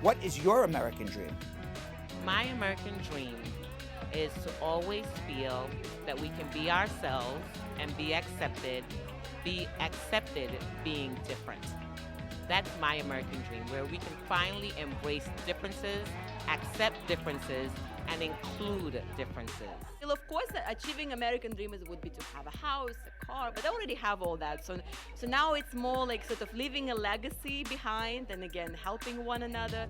What is your American dream? My American dream is to always feel that we can be ourselves and be accepted being different. That's my American dream, where we can finally embrace differences, accept differences, and include differences. Well, of course, achieving American dreams would be to have a house, a car, but I already have all that. So now it's more like sort of leaving a legacy behind, and again, helping one another,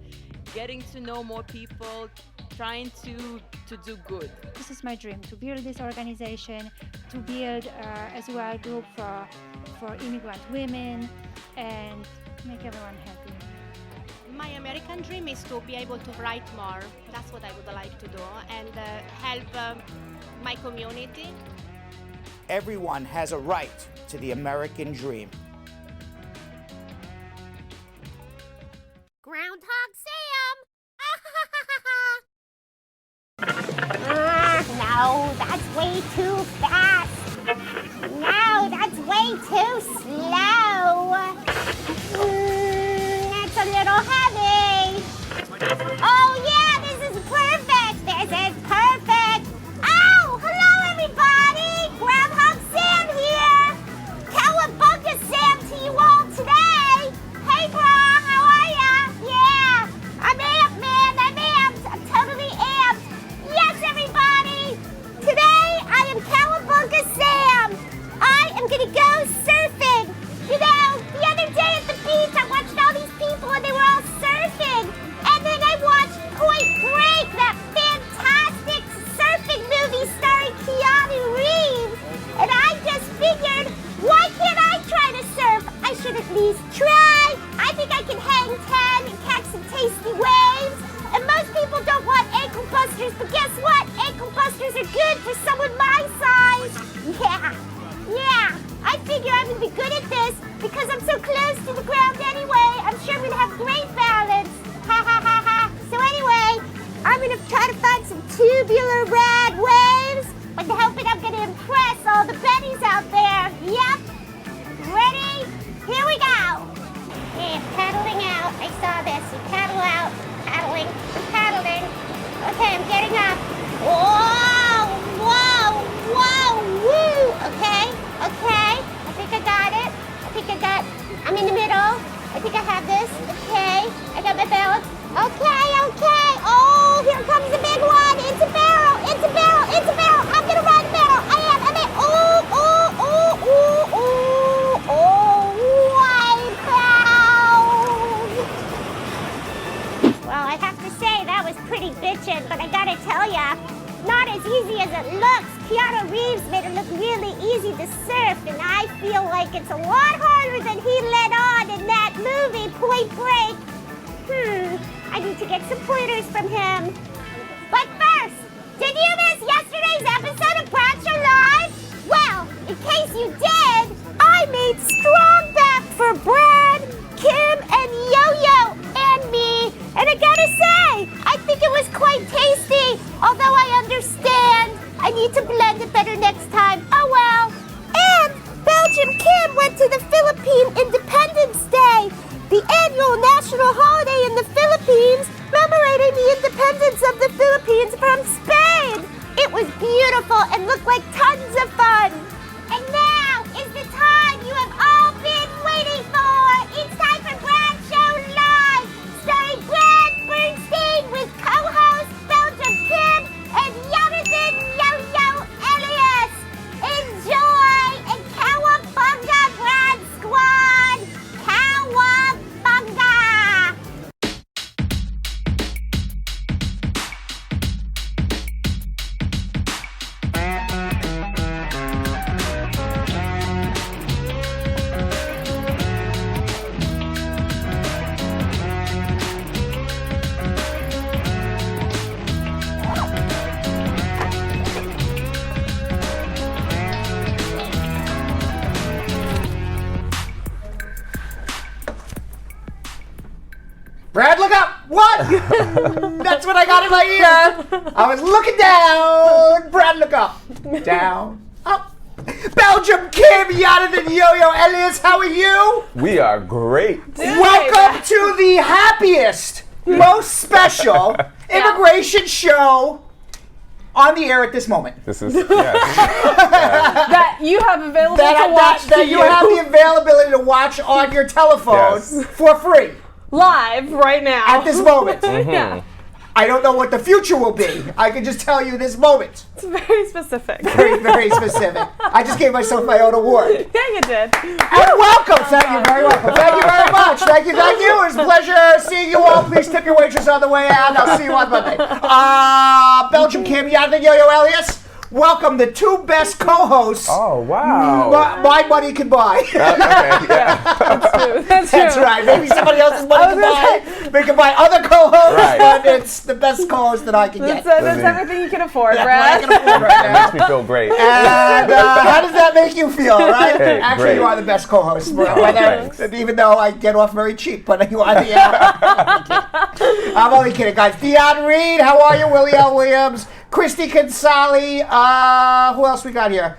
getting to know more people, trying to do good. This is my dream, to build this organization, to build as well a group for immigrant women, and make everyone happy. My American dream is to be able to write more. That's what I would like to do, and help my community. Everyone has a right to the American dream. Groundhog Sam! No, that's way too fast. No, that's way too slow. That's a little heavy. Oh yeah, this is perfect. This is perfect. Oh, hello everybody. Groundhog Sam here. Cowabunga Sam to you all today. Hey brah, how are ya? Yeah, I'm amped, man. I'm amped. I'm totally amped. Yes, everybody. Today I am Cowabunga Sam. I am gonna go surfing. You know, the other day at the beach, I watched all these people and they were all surfing. And then I watched Point Break, that fantastic surfing movie starring Keanu Reeves. And I just figured, why can't I try to surf? I should at least try. I think I can hang 10 and catch some tasty waves. And most people don't want ankle busters, but guess what? Ankle busters are good for someone my size. Yeah. I figure I'm gonna be good at this because I'm so close to the ground anyway. I'm sure I'm gonna have great balance. Ha ha ha ha. So anyway, I'm gonna try to find some tubular rad waves with the hope that I'm gonna impress all the Bennies out there. Yep. Ready? Here we go. Okay, paddling out. I saw this. You paddle out. Paddling. Paddling. Okay, I'm getting up. Whoa! Woo! Okay. I think I got it. I'm in the middle. I think I have this. Okay. I got my belt. Okay. Oh, here comes the big one. It's a barrel. I'm gonna ride the barrel. I am. Wow. Well, I have to say that was pretty bitchin', but I gotta tell ya, not as easy as it looks. Keanu Reeves made it look really easy to surf, and I feel like it's a lot harder than he let on in that movie, Point Break. I need to get some pointers from him. But first, did you miss yesterday's episode of Bradshaw Live? Well, in case you did, I made strong back for Brad, Kim, and Yo-Yo, and me. And I gotta say, I think it was quite tasty, although I understand I need to blend it better next time. Oh well. And Belgium Kim went to the Philippine Independence Day, the annual national holiday in the Philippines, commemorating the independence of the Philippines from Spain. It was beautiful and looked like tons of fun. And now is the time you have all been waiting for. It's time for Bradshaw Live, starring Brad Bernstein with co-host Belgium Kim and Yonathan Elias. Enjoy and cowabunga, Brad Squad! Cowabunga! Brad, look up! What? That's what I got in my ear. I was looking down. Brad, look up. Down. Up. Belgium Kim, Yonathan, Yo-Yo, Elias, how are you? We are great. Welcome to the happiest most special immigration show on the air at this moment. This is that you have available to watch. That you have the availability to watch on your telephone for free. Live right now. At this moment. Yeah. I don't know what the future will be. I can just tell you this moment. It's very specific. Very, very specific. I just gave myself my own award. Yeah, you did. And welcome. Thank you very welcome. Thank you very much. Thank you. It was a pleasure seeing you all. Please tip your waitress on the way out. I'll see you on Monday. Belgium, Kim, Yonathan, Yo-Yo, Elias. Welcome the two best co-hosts. Oh, wow. My money can buy. That's true. That's right. Maybe somebody else's money can buy. They can buy other co-hosts, but it's the best co-host that I can get. That's everything you can afford, That's Brad. what I can afford right now. Makes me feel great. And how does that make you feel, right? Hey, Actually, great. you are the best co-host. Thanks. Even though I get off very cheap, but you are the I'm only kidding, guys. Dion Reed, how are you? Willie L. Williams, Christy Kinsale. Who else we got here?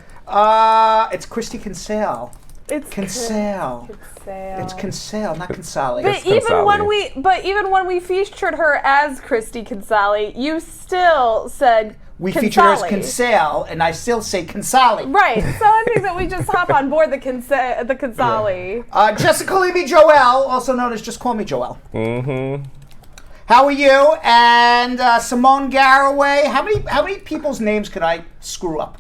It's Christy Kinsale. It's Kinsale. It's Kinsale, not Kinsale. But even when we featured her as Christy Kinsale, you still said We Kinsale. featured her as Kinsale, and I still say Kinsale. Right. So I think that we just hop on board the Kinsale. Jessica Levy Joel, also known as Just Call Me Joel. Mm-hmm. How are you? And Simone Garraway. How many people's names could I screw up?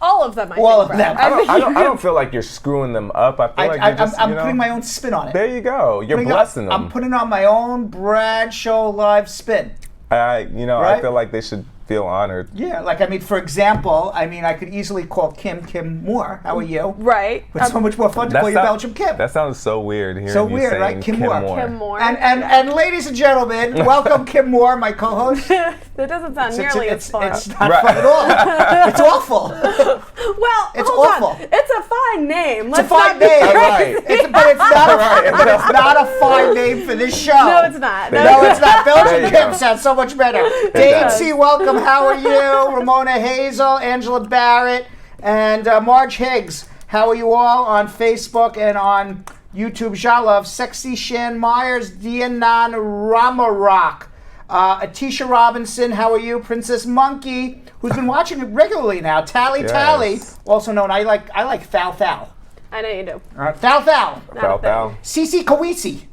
All of them, All of them. I don't feel like you're screwing them up. I feel like you're just, I'm putting my own spin on it. There you go. You're blessing them. I'm putting on my own Brad Show Live spin. I Right? feel like they should feel honored. Yeah, for example, I could easily call Kim Moore. How are you? Right. But so much more fun to call you Belgium Kim. That sounds so weird hearing So you weird, saying right? Kim Moore. Kim Moore. And ladies and gentlemen, welcome Kim Moore, my co-host. That doesn't sound nearly as fun. It's not fun at all. It's awful. Well, It's hold awful. on. It's a fine name. It's a fine name. Right. But it's not a fine name for this show. No, it's not. No, it's not. There Belgium you Kim go. sounds so much better. Dave does. C., welcome. How are you? Ramona Hazel, Angela Barrett, and Marge Higgs. How are you all on Facebook and on YouTube? Jalov, Sexy Shan Myers, Dianan Ramarock, Atisha Robinson. How are you? Princess Monkey, who's been watching it regularly now. Tally Yes. Tally, also known. I like Thal Thal. I know you do. Thal Thal. Foul. Cece Kawisi.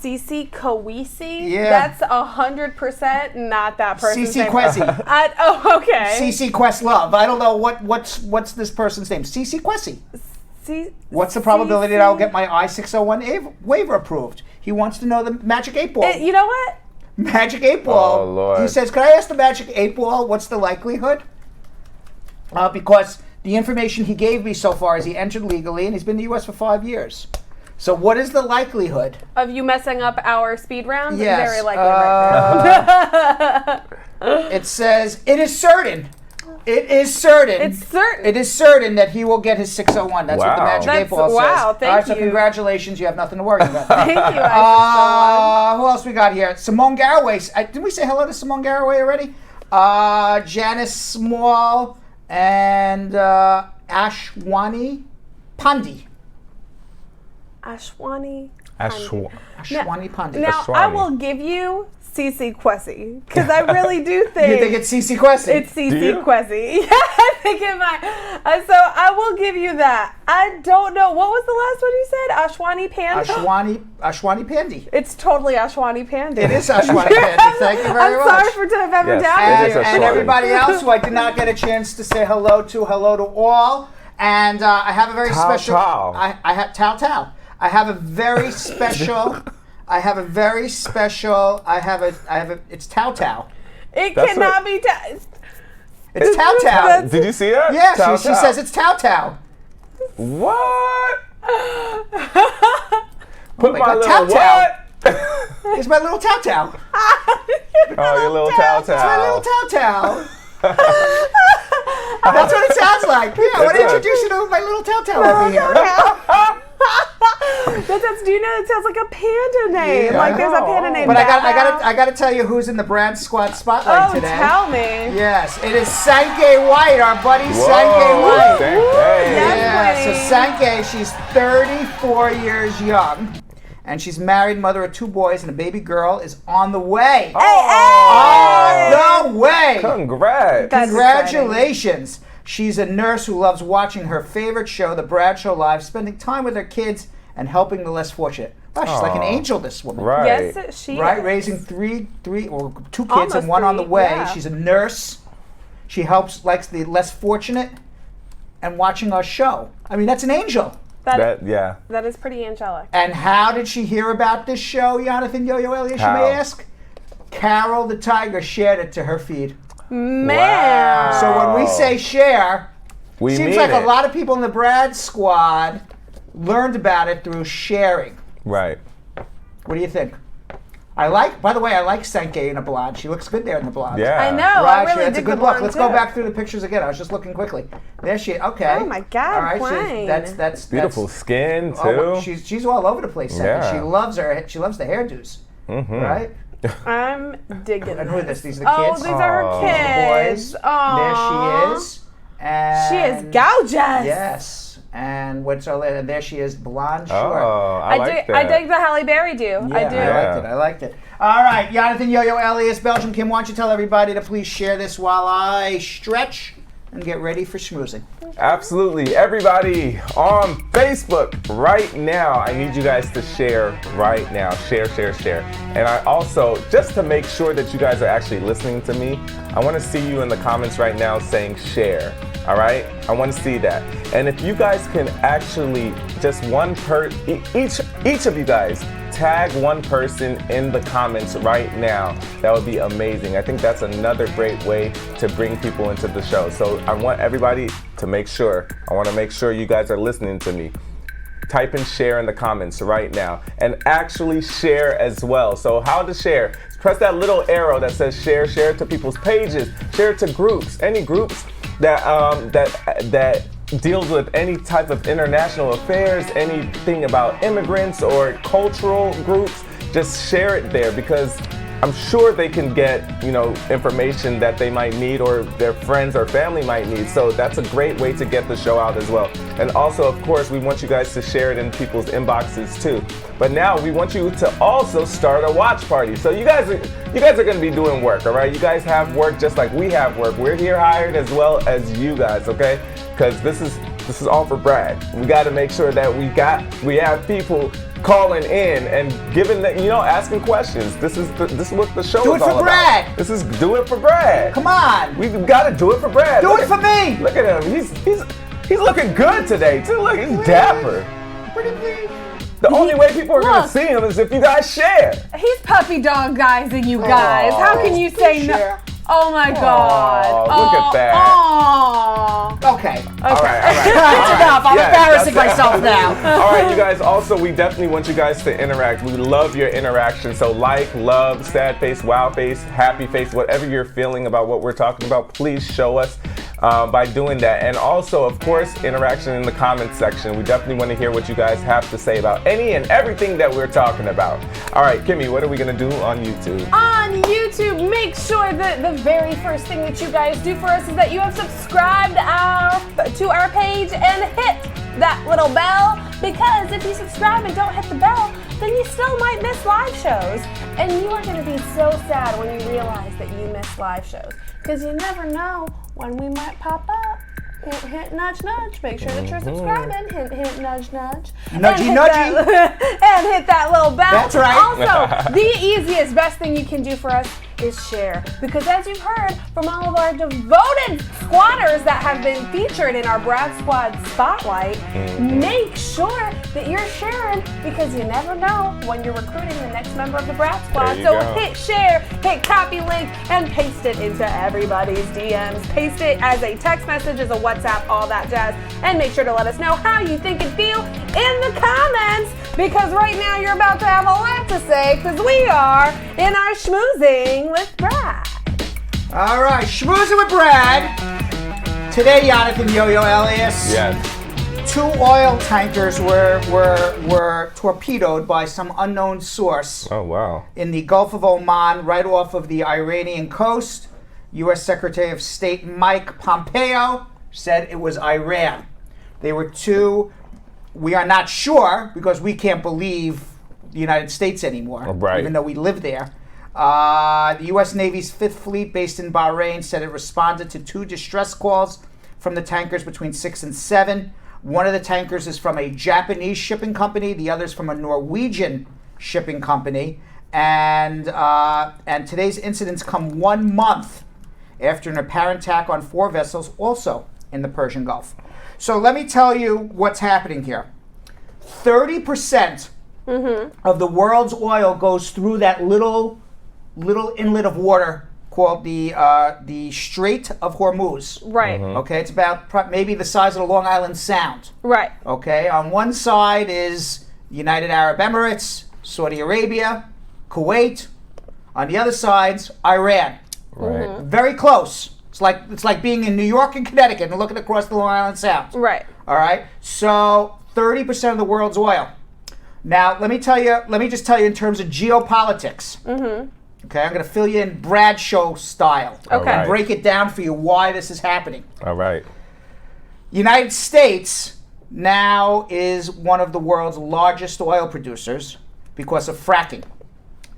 Cece Kawisi? Yeah. That's 100% not that person's Cece name. Kwesi. Okay. Cece Questlove. I don't know what's this person's name. Cece Kwesi. What's the probability that I'll get my I-601 waiver approved? He wants to know the Magic 8 Ball. You know what? Magic 8 Ball. Oh, Lord. He says, could I ask the Magic 8 Ball what's the likelihood? Because the information he gave me so far is he entered legally and he's been in the U.S. for 5 years. So what is the likelihood? Of you messing up our speed round? Yes. Very likely right now. It says, it is certain. It is certain. It's certain. It is certain that he will get his 601. That's what the Wow. Magic 8 Ball says. Wow, thank All right, so you. congratulations. You have nothing to worry about. Thank you, I Who else we got here? Simone Garraway. Didn't we say hello to Simone Garraway already? Janice Small and Ashwani Pandi. Ashwani Ashwani Pandi. Now, Ashwani. I will give you Cece Kwesi, because I really do think... You think it's Cece Kwesi? It's Do you? Cece Kwesi. Yeah, I think it might. So I will give you that. I don't know. What was the last one you said? Ashwani Panda? Ashwani Pandi. It's totally Ashwani Panda. It is Ashwani Pandi. Thank you very much. I'm sorry for ever Yes, doubting it you. is And Ashwani. everybody else who I did not get a chance to say hello to all. And I have a very Tao special. Tao. I have Tao. I have a very special. It's Tao Tao. It That's cannot what- be... It's Tao Tao. Did you see that? Yeah, Tao she Tao. says it's Tao Tao. What? my Put my God, little Tao Tao. what? It's my little Tao Tao. Oh, your little Tao It's my little Tao. Tao Tao. That's what it sounds like. Yeah, I want to does. introduce you to my little Tao Tao over here. Do you know it sounds like a panda name? Yeah, like there's a panda name. But I got to tell you who's in the Brand Squad spotlight Oh, today. tell me. Yes, it is Sankey White, our buddy Whoa, Sankey White. thank- Woo, hey. yes. Yeah, so Queen. Sankey, she's 34 years young, And she's married, mother of 2 boys, and a baby girl is on the way. On the way. Congrats. That's Congratulations. She's a nurse who loves watching her favorite show, The Brad Show Live, spending time with her kids and helping the less fortunate. Wow, she's like an angel, this woman. Right. Yes, she Right, is. raising 2 kids Almost and 1 on the 3, way. yeah. She's a nurse. She likes the less fortunate and watching our show. I mean, that's an angel. Yeah. That is pretty angelic. And how did she hear about this show, Yonathan, Yo-Yo, Elias, you How? may ask? Carol the Tiger shared it to her feed. Man. Wow. So when we say share, We seems mean like it. a lot of people in the Brad squad learned about it through sharing. Right. What do you think? By the way, I like Sankey in a blonde. She looks good there in the blonde. Yeah. I know. Right, I really that's a dig good the look. blonde Let's go too. back through the pictures again. I was just looking quickly. There she is. Okay. Oh my God, All right, Quine. that's Beautiful skin, too. Oh, she's all over the place. Sankey. Yeah. She loves the hairdos. Right? I'm digging And who are this. this? These are the Oh, kids. these are Aw. her kids. Boys. Aww. There she is. And She is gorgeous. Yes. And what's her later? There she is, blonde, short. Oh, I like that. I dig the Halle Berry do. Yeah, I do. Yeah. I liked it. All right, Yonathan, Yo-Yo, Elias, Belgium, Kim, why don't you tell everybody to please share this while I stretch and get ready for schmoozing. Absolutely. Everybody on Facebook right now, I need you guys to share right now. Share. And I also, just to make sure that you guys are actually listening to me, I want to see you in the comments right now saying share. All right? I want to see that. And if you guys can actually, just each of you guys, tag one person in the comments right now, that would be amazing. I think that's another great way to bring people into the show. So I want everybody to make sure you guys are listening to me. Type in share in the comments right now and actually share as well. So how to share? Press that little arrow that says share it to people's pages, share it to groups, any groups that deals with any type of international affairs, anything about immigrants or cultural groups. Just share it there, because I'm sure they can get, information that they might need or their friends or family might need. So that's a great way to get the show out as well. And also, of course, we want you guys to share it in people's inboxes too. But now we want you to also start a watch party. So you guys are going to be doing work, all right? You guys have work just like we have work. We're here hired as well as you guys, okay? Because this is all for Brad. We got to make sure that we have people calling in and giving asking questions. This is what the show is all about. Do it for Brad. This is do it for Brad. Come on. We've got to do it for Brad. Do it for me. Look at him. He's looking good today too. Look, he's dapper. The only way people are going to see him is if you guys share. He's puppy dog guysing you guys. How can you say no? Oh my God. Look at that. Aww. Okay. All right. That's enough. I'm embarrassing myself now. All right, you guys. Also, we definitely want you guys to interact. We love your interaction. So like, love, sad face, wow face, happy face, whatever you're feeling about what we're talking about, please show us by doing that. And also, of course, interaction in the comments section. We definitely want to hear what you guys have to say about any and everything that we're talking about. All right, Kimmy, what are we going to do on YouTube? On YouTube, make sure that the very first thing that you guys do for us is that you have subscribed to our page and hit that little bell, because if you subscribe and don't hit the bell, then you still might miss live shows. And you are going to be so sad when you realize that you miss live shows, because you never know when we might pop up. Hint, nudge, nudge. Make sure that you're subscribing. Hint, nudge, nudge. Nudgy, nudgy. And hit that little bell. That's right. Also, the easiest, best thing you can do for us is share. Because as you've heard from all of our devoted squatters that have been featured in our Brad Squad Spotlight, make sure that you're sharing, because you never know when you're recruiting the next member of the Brad Squad. So hit share, hit copy link, and paste it into everybody's DMs. Paste it as a text message, as a WhatsApp, all that jazz. And make sure to let us know how you think and feel in the comments, because right now you're about to have a lot to say, because we are in our schmoozing with Brad. All right, schmoozing with Brad. Today, Yonathan, Yo-Yo, Elias. Yes. 2 oil tankers were torpedoed by some unknown source. Oh, wow. In the Gulf of Oman, right off of the Iranian coast. U.S. Secretary of State Mike Pompeo said it was Iran. They were 2. We are not sure, because we can't believe, the United States anymore, Right. even though we live there. The U.S. Navy's Fifth Fleet, based in Bahrain, said it responded to 2 distress calls from the tankers between 6 and 7. One of the tankers is from a Japanese shipping company. The other is from a Norwegian shipping company. And today's incidents come 1 month after an apparent attack on 4 vessels, also in the Persian Gulf. So let me tell you what's happening here. 30% of the world's oil goes through that little inlet of water called the Strait of Hormuz. Right. Okay, it's about maybe the size of the Long Island Sound. Right. Okay, on one side is United Arab Emirates, Saudi Arabia, Kuwait. On the other side's Iran. Right. Very close. It's like being in New York and Connecticut and looking across the Long Island Sound. Right. All right. So 30% of the world's oil. Now let me just tell you in terms of geopolitics. Okay, I'm going to fill you in Bradshaw style. Okay. And break it down for you why this is happening. All right. United States now is one of the world's largest oil producers because of fracking,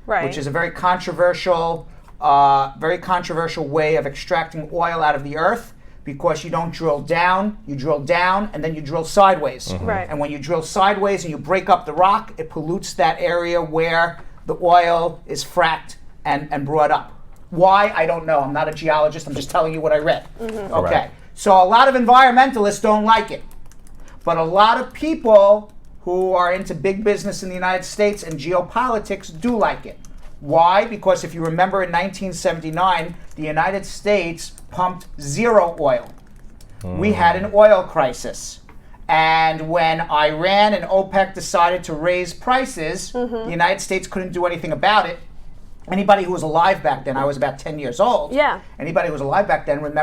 Right. which is a very controversial way of extracting oil out of the earth, because you don't drill down, you drill down and then you drill sideways. Right. And when you drill sideways and you break up the rock, it pollutes that area where the oil is fracked and brought up. Why? I don't know. I'm not a geologist. I'm just telling you what I read. Okay. Right. So a lot of environmentalists don't like it. But a lot of people who are into big business in the United States and geopolitics do like it. Why? Because if you remember in 1979, the United States pumped zero oil. We had an oil crisis. And when Iran and OPEC decided to raise prices, the United States couldn't do anything about it. Anybody who was alive back then, I was about 10 years old. Yeah. Anybody who was alive back then would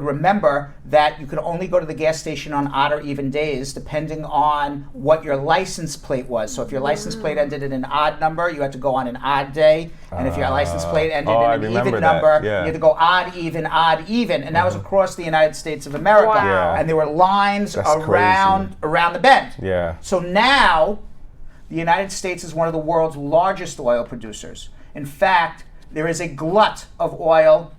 remember that you could only go to the gas station on odd or even days, depending on what your license plate was. So if your license plate ended in an odd number, you had to go on an odd day. And if your license plate ended in an even number, you had to go odd, even. And that was across the United States of America. Wow. Yeah. And there were lines That's around the bend. Yeah. So now, the United States is one of the world's largest oil producers. In fact, there is a glut of oil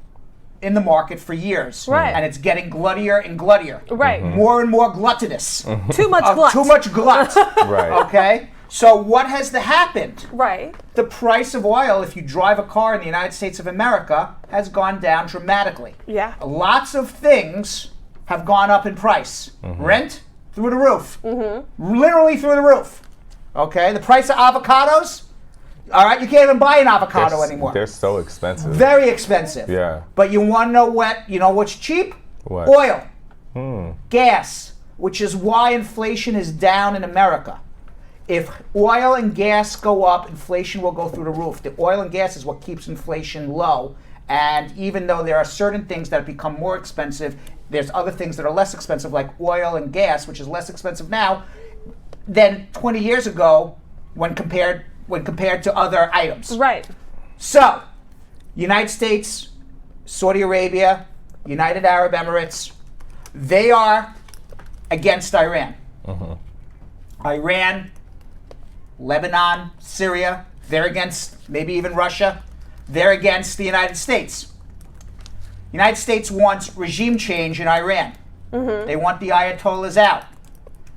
in the market for years. Right. And it's getting gluttier and gluttier. Right. More and more gluttonous. Too much glut. Too much glut. Right. Okay? So what has happened? Right. The price of oil, if you drive a car in the United States of America, has gone down dramatically. Yeah. Lots of things have gone up in price. Rent, through the roof. Literally through the roof. Okay? The price of avocados, all right, you can't even buy an avocado anymore. They're so expensive. Very expensive. Yeah. But you want to know what's cheap? What? Oil. Gas, which is why inflation is down in America. If oil and gas go up, inflation will go through the roof. The oil and gas is what keeps inflation low. And even though there are certain things that have become more expensive, there's other things that are less expensive, like oil and gas, which is less expensive now than 20 years ago when compared to other items. Right. So, United States, Saudi Arabia, United Arab Emirates, they are against Iran. Iran, Lebanon, Syria, they're against maybe even Russia. They're against the United States. United States wants regime change in Iran. They want the Ayatollahs out.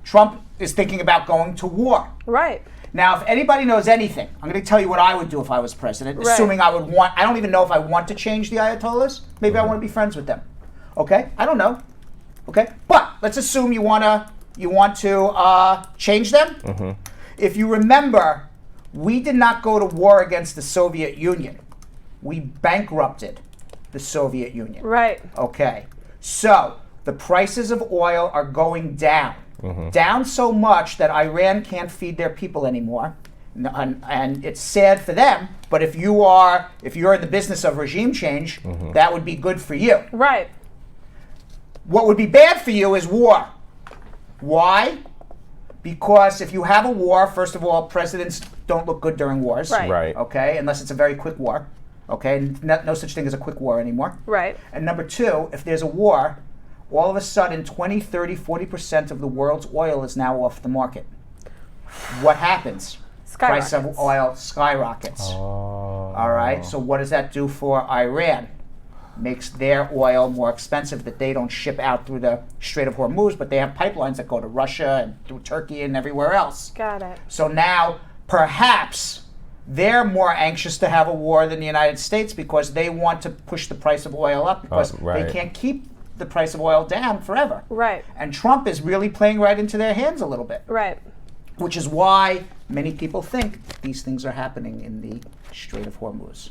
Trump is thinking about going to war. Right. Now, if anybody knows anything, I'm going to tell you what I would do if I was president, Right. assuming I don't even know if I want to change the Ayatollahs. Maybe I want to be friends with them. Okay? I don't know. Okay? But let's assume you want to change them. If you remember, we did not go to war against the Soviet Union. We bankrupted the Soviet Union. Right. Okay. So, the prices of oil are going down. Down so much that Iran can't feed their people anymore. And it's sad for them, but if you're in the business of regime change, that would be good for you. Right. What would be bad for you is war. Why? Because if you have a war, first of all, presidents don't look good during wars. Right. Right. Okay, unless it's a very quick war. Okay, no such thing as a quick war anymore. Right. And number two, if there's a war, all of a sudden 20, 30, 40% of the world's oil is now off the market. What happens? price of oil skyrockets. All right. So what does that do for Iran? Makes their oil more expensive that they don't ship out through the Strait of Hormuz, but they have pipelines that go to Russia and through Turkey and everywhere else. Got it. So now, perhaps, they're more anxious to have a war than the United States because they want to push the price of oil up because they can't keep the price of oil down forever. Right. And Trump is really playing right into their hands a little bit. Right. Which is why many people think these things are happening in the Strait of Hormuz.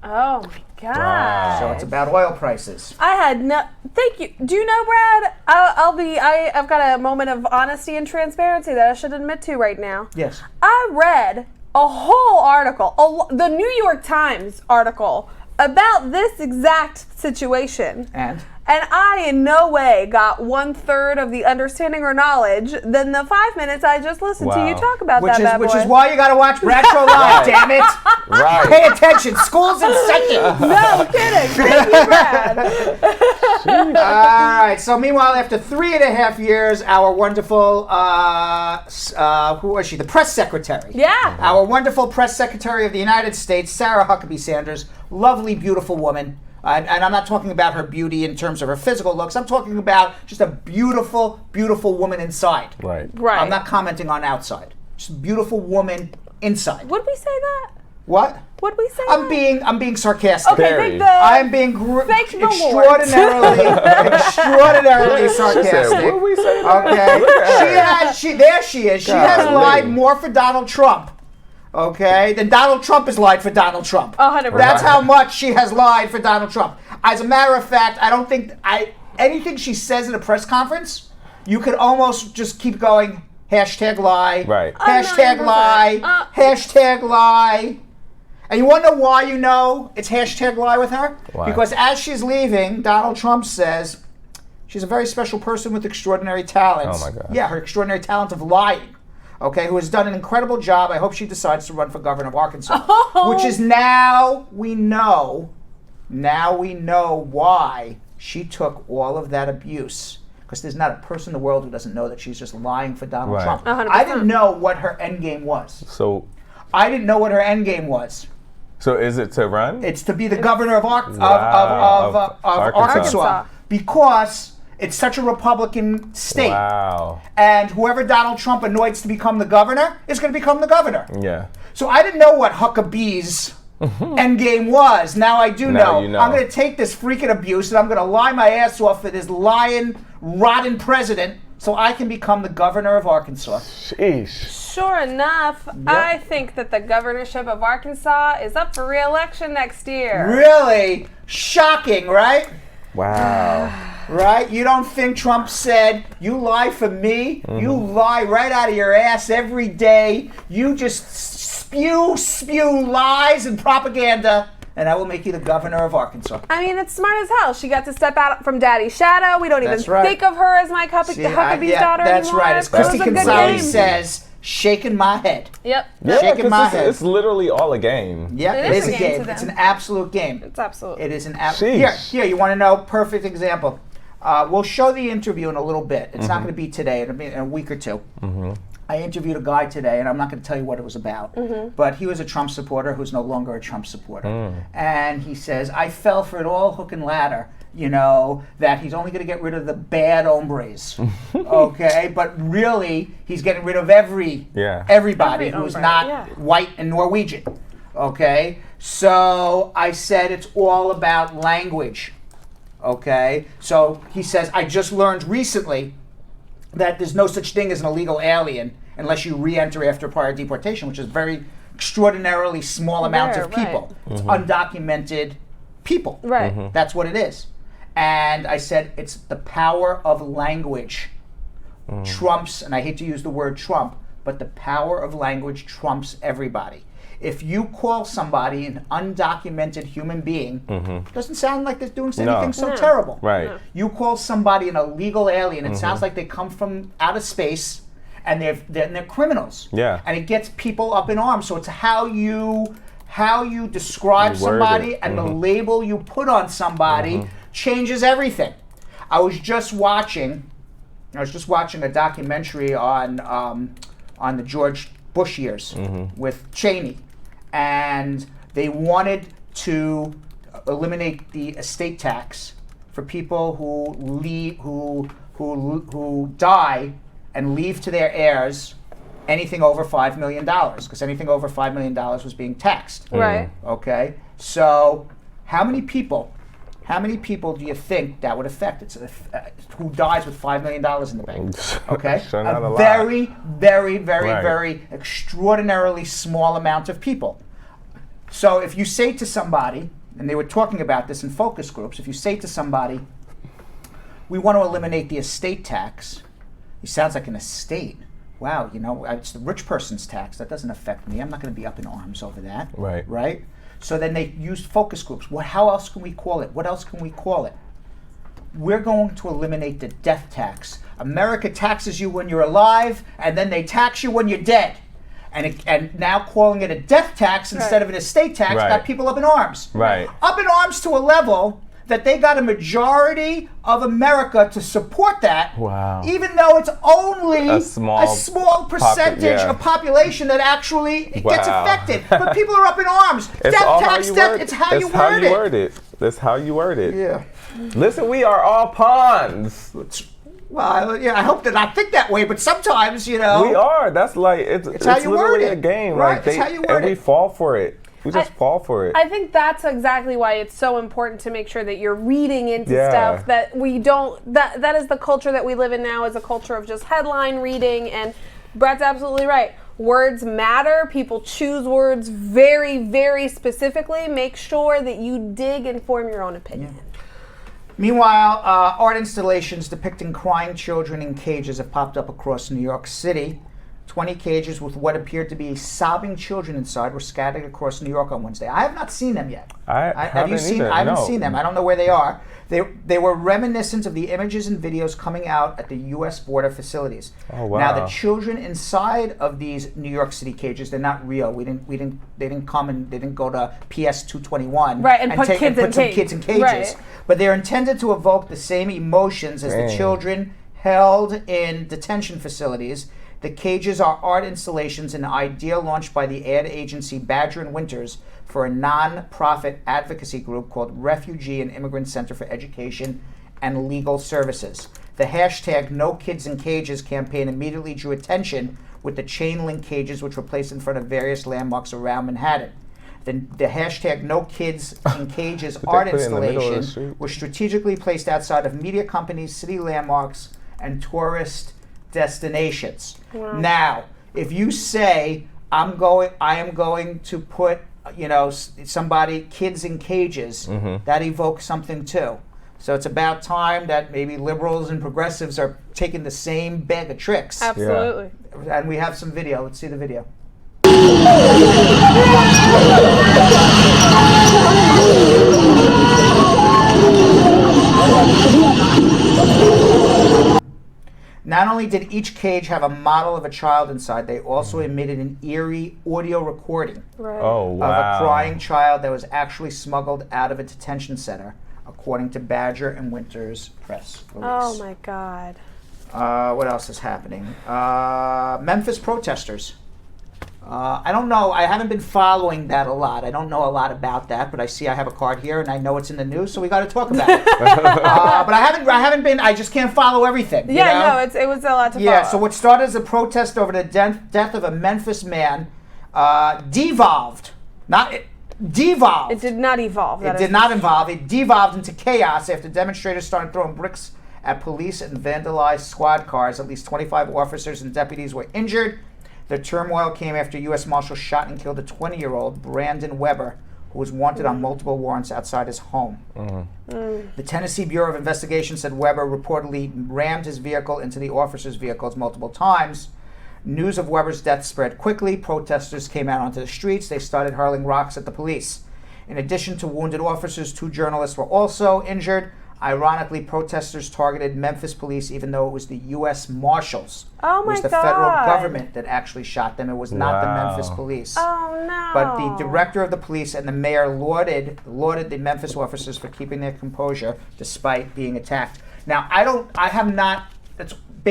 Oh my God. Wow. So it's about oil prices. I had no. Thank you. Do you know, Brad? I've got a moment of honesty and transparency that I should admit to right now. Yes. I read a whole article, the New York Times article about this exact situation. And I in no way got 1/3 of the understanding or knowledge than the 5 minutes I just listened to you talk about that bad boy. Which is why you got to watch Bradshaw Live, damn it. Right. Pay attention. School's in second. No kidding. Thank you, Brad. All right. So meanwhile, after 3.5 years, our wonderful, who was she? The press secretary. Yeah. Our wonderful press secretary of the United States, Sarah Huckabee Sanders, lovely, beautiful woman. And I'm not talking about her beauty in terms of her physical looks. I'm talking about just a beautiful, beautiful woman inside. Right. Right. I'm not commenting on outside. Just a beautiful woman inside. Would we say that? What? Would we say I'm that? I'm being sarcastic. Okay, Very. I'm being Thank the extraordinarily sarcastic. She said, what we say that? Okay. There she is. She has Golly. lied more for Donald Trump. Okay, then Donald Trump has lied for Donald Trump. 100%. That's how much she has lied for Donald Trump. As a matter of fact, I don't think anything she says at a press conference, you could almost just keep going, hashtag lie, Right. hashtag lie, hashtag lie. And you want to know why you know it's hashtag lie with her? Why? Because as she's leaving, Donald Trump says she's a very special person with extraordinary talents. Oh my God. Yeah, her extraordinary talent of lying. Okay, who has done an incredible job. I hope she decides to run for governor of Arkansas. Which is now we know why she took all of that abuse. Because there's not a person in the world who doesn't know that she's just lying for Donald Trump. 100%. I didn't know what her end game was. So So is it to run? It's to be the governor of Wow. Arkansas. Because it's such a Republican state. Wow. And whoever Donald Trump anoints to become the governor is going to become the governor. Yeah. So I didn't know what Huckabee's end game was. Now I do Now know. you know. I'm going to take this freaking abuse and I'm going to lie my ass off for this lying, rotten president so I can become the governor of Arkansas. Sheesh. Sure enough, I think that the governorship of Arkansas is up for re-election next year. Really? Shocking, right? Wow. Right? You don't think Trump said, you lie for me? You lie right out of your ass every day. You just spew lies and propaganda, and I will make you the governor of Arkansas. I mean, it's smart as hell. She got to step out from Daddy's shadow. We don't even That's right. think of her as Mike Huckabee's daughter that's anymore. right. As It was Christy a good Gonzalez game. says, shaking my head. Yep. Yeah, Shaking 'cause my it's, head. it's literally all a game. Yeah, It it is is a a game game. to It's them. an absolute game. It's absolutely. It is an absolute. Sheesh. Here, you want to know? Perfect example. We'll show the interview in a little bit. It's not going to be today. It'll be in a week or two. I interviewed a guy today, and I'm not going to tell you what it was about, but he was a Trump supporter who's no longer a Trump supporter. And he says, I fell for it all hook and ladder, that he's only going to get rid of the bad hombres, okay? But really, he's getting rid of everybody Every who's hombre, not yeah. white and Norwegian, okay? So I said it's all about language, okay? So he says, I just learned recently that there's no such thing as an illegal alien unless you re-enter after prior deportation, which is a very extraordinarily small amount of people. It's undocumented people. Right. That's what it is. And I said it's the power of language trumps, and I hate to use the word Trump, but the power of language trumps everybody. If you call somebody an undocumented human being, it doesn't sound like they're doing anything so terrible. Right. You call somebody an illegal alien, it sounds like they come from outer space and they're criminals. Yeah. And it gets people up in arms. So it's how you describe You word somebody it. and the label you put on somebody changes everything. I was just watching a documentary on the George Bush years with Cheney, and they wanted to eliminate the estate tax for people who die and leave to their heirs anything over $5 million, because anything over $5 million was being taxed. Right. Okay, so how many people do you think that would affect? It's who dies with $5 million in the bank? Okay, Sure not a lot. very, very, Right. very extraordinarily small amount of people. So if you say to somebody, and they were talking about this in focus groups, if you say to somebody, we want to eliminate the estate tax, it sounds like an estate. Wow, it's the rich person's tax. That doesn't affect me. I'm not going to be up in arms over that. Right. Right? So then they used focus groups. How else can we call it? What else can we call it? We're going to eliminate the death tax. America taxes you when you're alive, and then they tax you when you're dead. And now calling it a death tax instead of an estate tax got people up in arms. Right. Up in arms to a level that they got a majority of America to support that, Wow. even though it's only A small percentage of population that actually gets Wow. affected. But people are up in arms. It's Death all tax, how you death, word, it's how you it's how word you it. word it. That's how you word it. Yeah. Listen, we are all pawns. Well, I hope to not think that way, but sometimes, We are. That's like it's how you word literally it. a game. Right, Like it's how you word and we it. fall for it. We just fall for it. I think that's exactly why it's so important to make sure that you're reading into Yeah. stuff that we don't. That is the culture that we live in now. Is a culture of just headline reading. And Brett's absolutely right. Words matter. People choose words very, very specifically. Make sure that you dig and form your own opinion. Meanwhile, art installations depicting crying children in cages have popped up across New York City. 20 cages with what appeared to be sobbing children inside were scattered across New York on Wednesday. I have not seen them yet. Have you haven't seen? either, I haven't no. seen them. I don't know where they are. They were reminiscent of the images and videos coming out at the U.S. border facilities. Oh, wow. Now the children inside of these New York City cages, they're not real. They didn't come and they didn't go to PS 221 Right, and put put some kids kids in cages. Right. But they're intended to evoke the same emotions as the children held in detention facilities. The cages are art installations, an idea launched by the ad agency Badger and Winters for a non-profit advocacy group called Refugee and Immigrant Center for Education and Legal Services. The hashtag No Kids in Cages campaign immediately drew attention with the chain link cages which were placed in front of various landmarks around Manhattan. The hashtag No Kids in Cages art put it in the middle of the installation street? was strategically placed outside of media companies, city landmarks, and tourist destinations. Wow. Now, if you say I am going to put kids in cages, that evokes something too. So it's about time that maybe liberals and progressives are taking the same bag of tricks. Absolutely. And we have some video. Let's see the video. Not only did each cage have a model of a child inside, they also emitted an eerie audio recording Right. Oh, of wow. a crying child that was actually smuggled out of a detention center, according to Badger and Winters press release. Oh my God. What else is happening? Memphis protesters. I don't know. I haven't been following that a lot. I don't know a lot about that, but I see I have a card here, and I know it's in the news, so we got to talk about it. But I haven't been. I just can't follow everything. Yeah, you know? no, it was a lot to Yeah. follow. So what started as a protest over the death of a Memphis man devolved. Devolved. It did not evolve. It did not involve. It devolved into chaos after demonstrators started throwing bricks at police and vandalized squad cars. At least 25 officers and deputies were injured. The turmoil came after U.S. Marshals shot and killed a 20-year-old, Brandon Weber, who was wanted on multiple warrants outside his home. The Tennessee Bureau of Investigation said Weber reportedly rammed his vehicle into the officers' vehicles multiple times. News of Weber's death spread quickly. Protesters came out onto the streets. They started hurling rocks at the police. In addition to wounded officers, 2 journalists were also injured. Ironically, protesters targeted Memphis police even though it was the U.S. Marshals. Oh It was my the God. federal government that actually shot them. It was not the Wow. Memphis police. Oh no. But the director of the police and the mayor lauded the Memphis officers for keeping their composure despite being attacked. Now,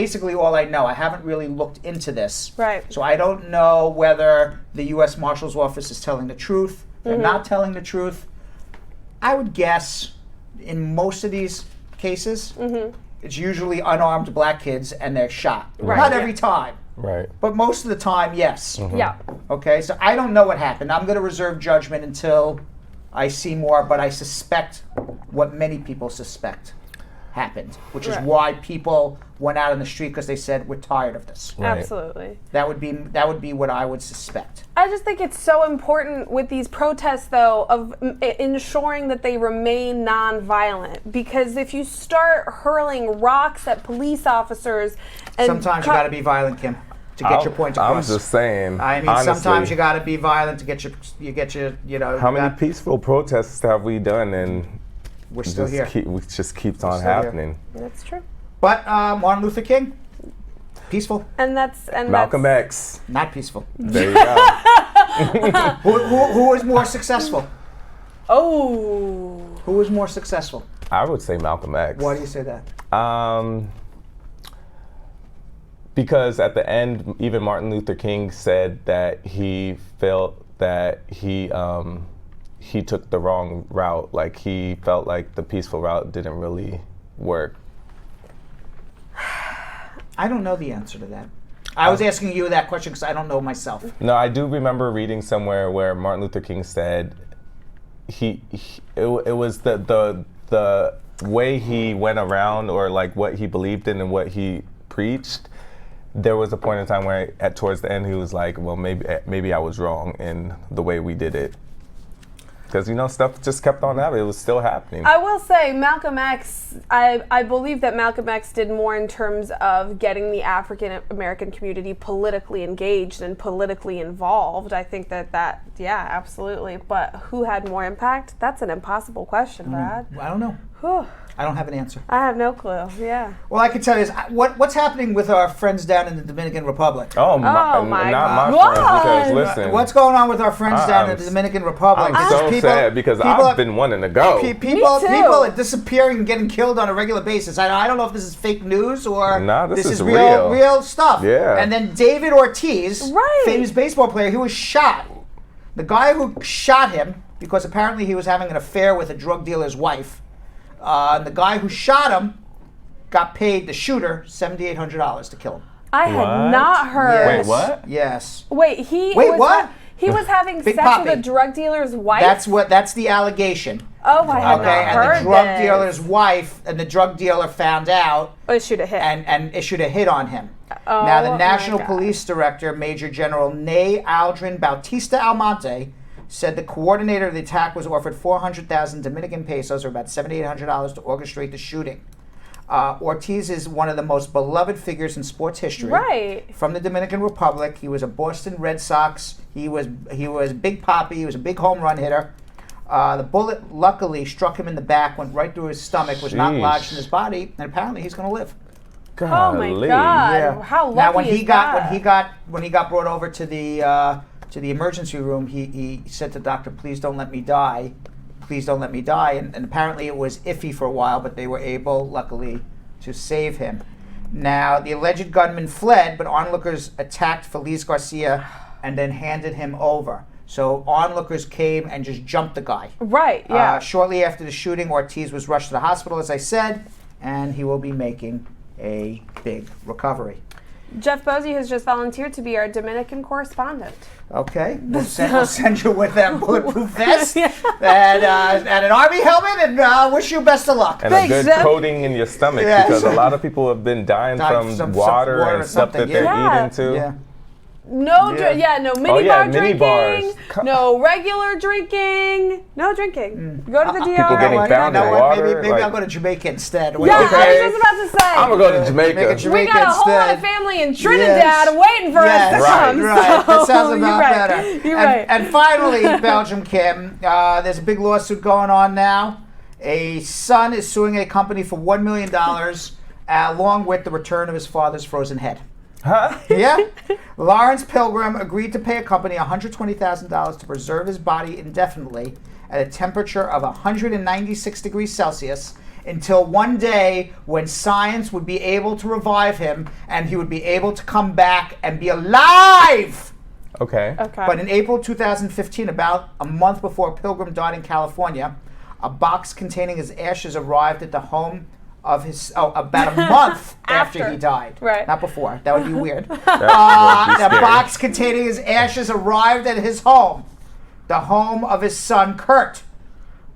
basically all I know. I haven't really looked into this. Right. So I don't know whether the U.S. Marshal's Office is telling the truth. They're not telling the truth. I would guess in most of these cases, it's usually unarmed black kids and they're shot. Right. Not every time, Right. but most of the time, yes. Yeah. Okay, so I don't know what happened. I'm going to reserve judgment until I see more, but I suspect what many people suspect happened, which is Right. why people went out on the street because they said, we're tired of this. Right. Absolutely. That would be what I would suspect. I just think it's so important with these protests, though, of ensuring that they remain nonviolent. Because if you start hurling rocks at police officers, and Sometimes you got to be violent, Kim, to get your point across. I'm just saying. I mean, honestly, sometimes you got to be violent to get your, you know. How many that- peaceful protests have we done, and We're still here. it just keeps on still here. happening. That's true. But Martin Luther King, peaceful, And that's Malcolm X. not peaceful. There you go. Who was more successful? Oh. Who was more successful? I would say Malcolm X. Why do you say that? Because at the end, even Martin Luther King said that he felt that he took the wrong route. Like, he felt like the peaceful route didn't really work. I don't know the answer to that. I was asking you that question because I don't know myself. No, I do remember reading somewhere where Martin Luther King said it was the way he went around, or like what he believed in and what he preached. There was a point in time where towards the end he was like, well, maybe I was wrong in the way we did it. Because, stuff just kept on happening. It was still happening. I will say Malcolm X, I believe that Malcolm X did more in terms of getting the African American community politically engaged and politically involved. I think that yeah, absolutely. But who had more impact? That's an impossible question, Brad. I don't know. Whew. I don't have an answer. I have no clue. Yeah. Well, I can tell you is what's happening with our friends down in the Dominican Republic. Oh, my not my God. friends, because listen. What's going on with our friends down in I'm the Dominican Republic? I'm This so is people- sad because people I've are- been wanting to go. People too. are disappearing and getting killed on a regular basis. I don't know if this is fake news or Nah, this is real stuff. Yeah. And then David Ortiz, Right. famous baseball player, he was shot. The guy who shot him, because apparently he was having an affair with a drug dealer's wife, and the guy who shot him got paid, the shooter, $7,800 to kill him. I had What? not heard. Wait, what? Yes. Wait, what? He was having Big sex with Papi. a drug dealer's wife? That's the allegation. Oh, I had Okay, not and heard the drug this. dealer's wife and the drug dealer found out Issued a hit. and issued a hit on him. Oh, Now, the my National God. Police Director, Major General Ney Aldrin Bautista Almonte, said the coordinator of the attack was offered 400,000 Dominican pesos, or about $7,800, to orchestrate the shooting. Ortiz is one of the most beloved figures in sports history. Right. From the Dominican Republic. He was a Boston Red Sox. He was Big Papi. He was a big home run hitter. The bullet luckily struck him in the back, went right through his stomach, was not Sheesh. lodged in his body, and apparently he's going to live. Oh my Golly. God! How lucky Now, when is he got that? when he got brought over to the emergency room, he said to the doctor, "Please don't let me die. Please don't let me die." And apparently it was iffy for a while, but they were able, luckily, to save him. Now, the alleged gunman fled, but onlookers attacked Feliz Garcia and then handed him over. So onlookers came and just jumped the guy. Right. Yeah. Shortly after the shooting, Ortiz was rushed to the hospital, as I said, and he will be making a big recovery. Jeff Bosey has just volunteered to be our Dominican correspondent. Okay, we'll send you with that bulletproof vest and an army helmet, and wish you best of luck. And Thanks, a good Jeff. coating in your stomach, Yes. because a lot of people have been dying Dying from from water water and or stuff that something, they're yeah. eating too. Yeah. No, Yeah. no mini Oh, yeah, bar mini drinking. bars. No regular drinking. No drinking. Go to the DR. People getting Well, found you know in what? water, Maybe like- I'll go to Jamaica instead. Yeah, Okay. I was just about to say. I'm gonna go to Jamaica. Jamaica. We got a whole lot of instead. family in Trinidad Yes. waiting for us to Right. come. Right, So that sounds about you're right. better. You're and, right. and finally, Belgium, Kim, there's a big lawsuit going on now. A son is suing a company for $1 million, along with the return of his father's frozen head. Huh? Yeah. Lawrence Pilgrim agreed to pay a company $120,000 to preserve his body indefinitely at a temperature of 196 degrees Celsius until one day when science would be able to revive him and he would be able to come back and be alive. Okay. But in April 2015, about a month before Pilgrim died in California, a box containing his ashes arrived at the home of his, about a month after he died. Right. Not before. That would be weird. That would be The scary. box containing his ashes arrived at his home, the home of his son, Kurt.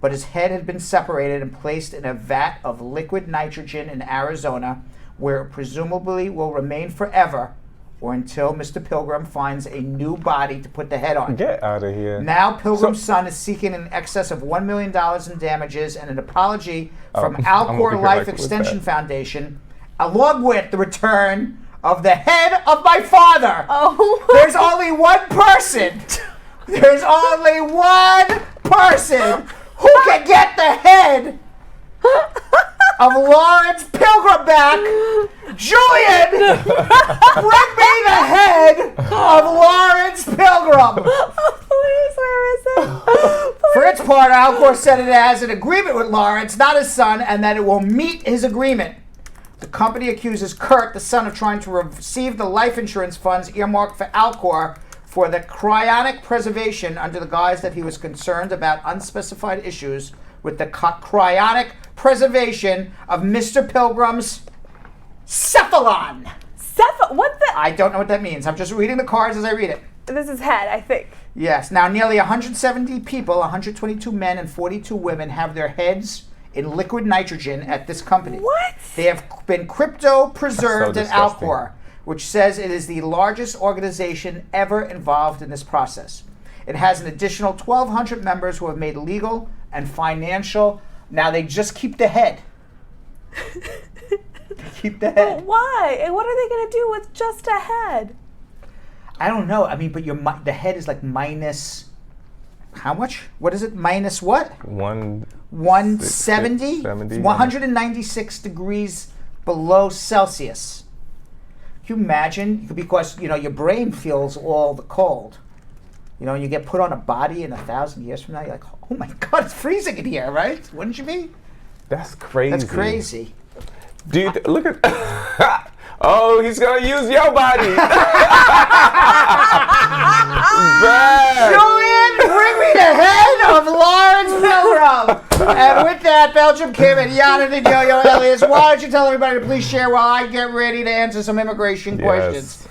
But his head had been separated and placed in a vat of liquid nitrogen in Arizona, where it presumably will remain forever, or until Mr. Pilgrim finds a new body to put the head on. Get out of here. Now Pilgrim's son is seeking in excess of $1 million in damages and an apology from I'm Alcor over here Life like, what's Extension that? Foundation, along with the return of the head of my father. Oh. There's only one person. There's only one person who can get the head of Lawrence Pilgrim back. Julian, bring me the head of Lawrence Pilgrim. Please, where is it? For its part, Alcor said it has an agreement with Lawrence, not his son, and that it will meet his agreement. The company accuses Kurt, the son, of trying to receive the life insurance funds earmarked for Alcor for the cryonic preservation under the guise that he was concerned about unspecified issues with the cryonic preservation of Mr. Pilgrim's cephalon. What the? I don't know what that means. I'm just reading the cards as I read it. This is head, I think. Yes. Now, nearly 170 people, 122 men and 42 women, have their heads in liquid nitrogen at this company. What? They have been crypto-preserved That's at so disgusting. Alcor, which says it is the largest organization ever involved in this process. It has an additional 1,200 members who have made legal and financial. Now they just keep the head. Keep the head. But why? And what are they going to do with just a head? I don't know. I mean, but the head is like minus. How much? What is it? Minus what? 170? 70, 196 degrees below Celsius. Can you imagine? Because, your brain feels all the cold. You get put on a body and 1,000 years from now, you're like, oh my God, it's freezing in here, right? Wouldn't you be? That's crazy. That's crazy. Do you look at? Oh, he's gonna use your body. Bad. Julian, bring me the head of Lawrence Pilgrim. And with that, Belgium Kim and Yonathan Yo-Yo Elias, why don't you tell everybody to please share while I get ready to answer some immigration questions.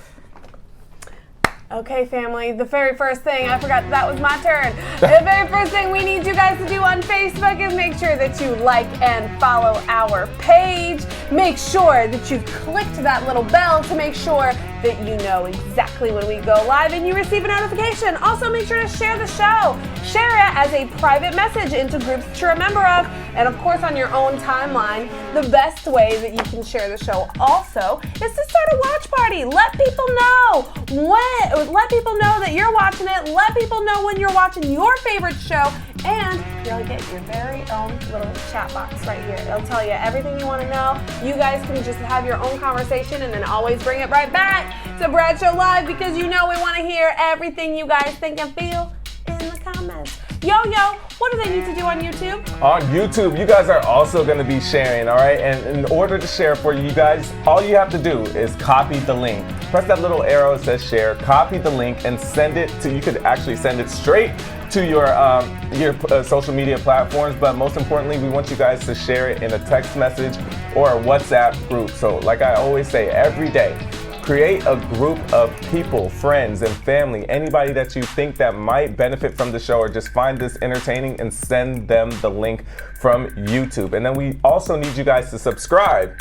Okay, family, the very first thing, I forgot that was my turn. The very first thing we need you guys to do on Facebook is make sure that you like and follow our page. Make sure that you've clicked that little bell to make sure that you know exactly when we go live and you receive a notification. Also, make sure to share the show. Share it as a private message into groups that you're a member of, and of course on your own timeline. The best way that you can share the show also is to start a watch party. Let people know let people know that you're watching it. Let people know when you're watching your favorite show, and you'll get your very own little chat box right here. It'll tell you everything you want to know. You guys can just have your own conversation and then always bring it right back to Brad Show Live, because we want to hear everything you guys think and feel in the comments. Yo-Yo, what do they need to do on YouTube? On YouTube, you guys are also going to be sharing, all right? And in order to share for you guys, all you have to do is copy the link. Press that little arrow that says share, copy the link, and send it to, you could actually send it straight to your social media platforms. But most importantly, we want you guys to share it in a text message or a WhatsApp group. So like I always say every day, create a group of people, friends and family, anybody that you think that might benefit from the show or just find this entertaining, and send them the link from YouTube. And then we also need you guys to subscribe.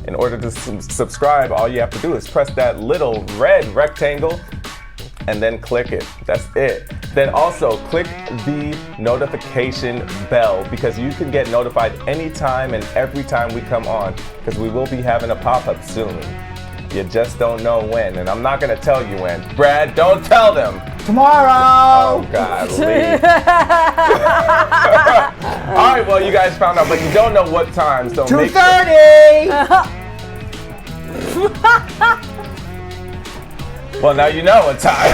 In order to subscribe, all you have to do is press that little red rectangle and then click it. That's it. Then also click the notification bell, because you can get notified anytime and every time we come on, because we will be having a pop-up soon. You just don't know when, and I'm not gonna tell you when. Brad, don't tell them. Tomorrow. Oh God, leave. All right, well, you guys found out, but you don't know what time, so 2:30. Well, now you know what time.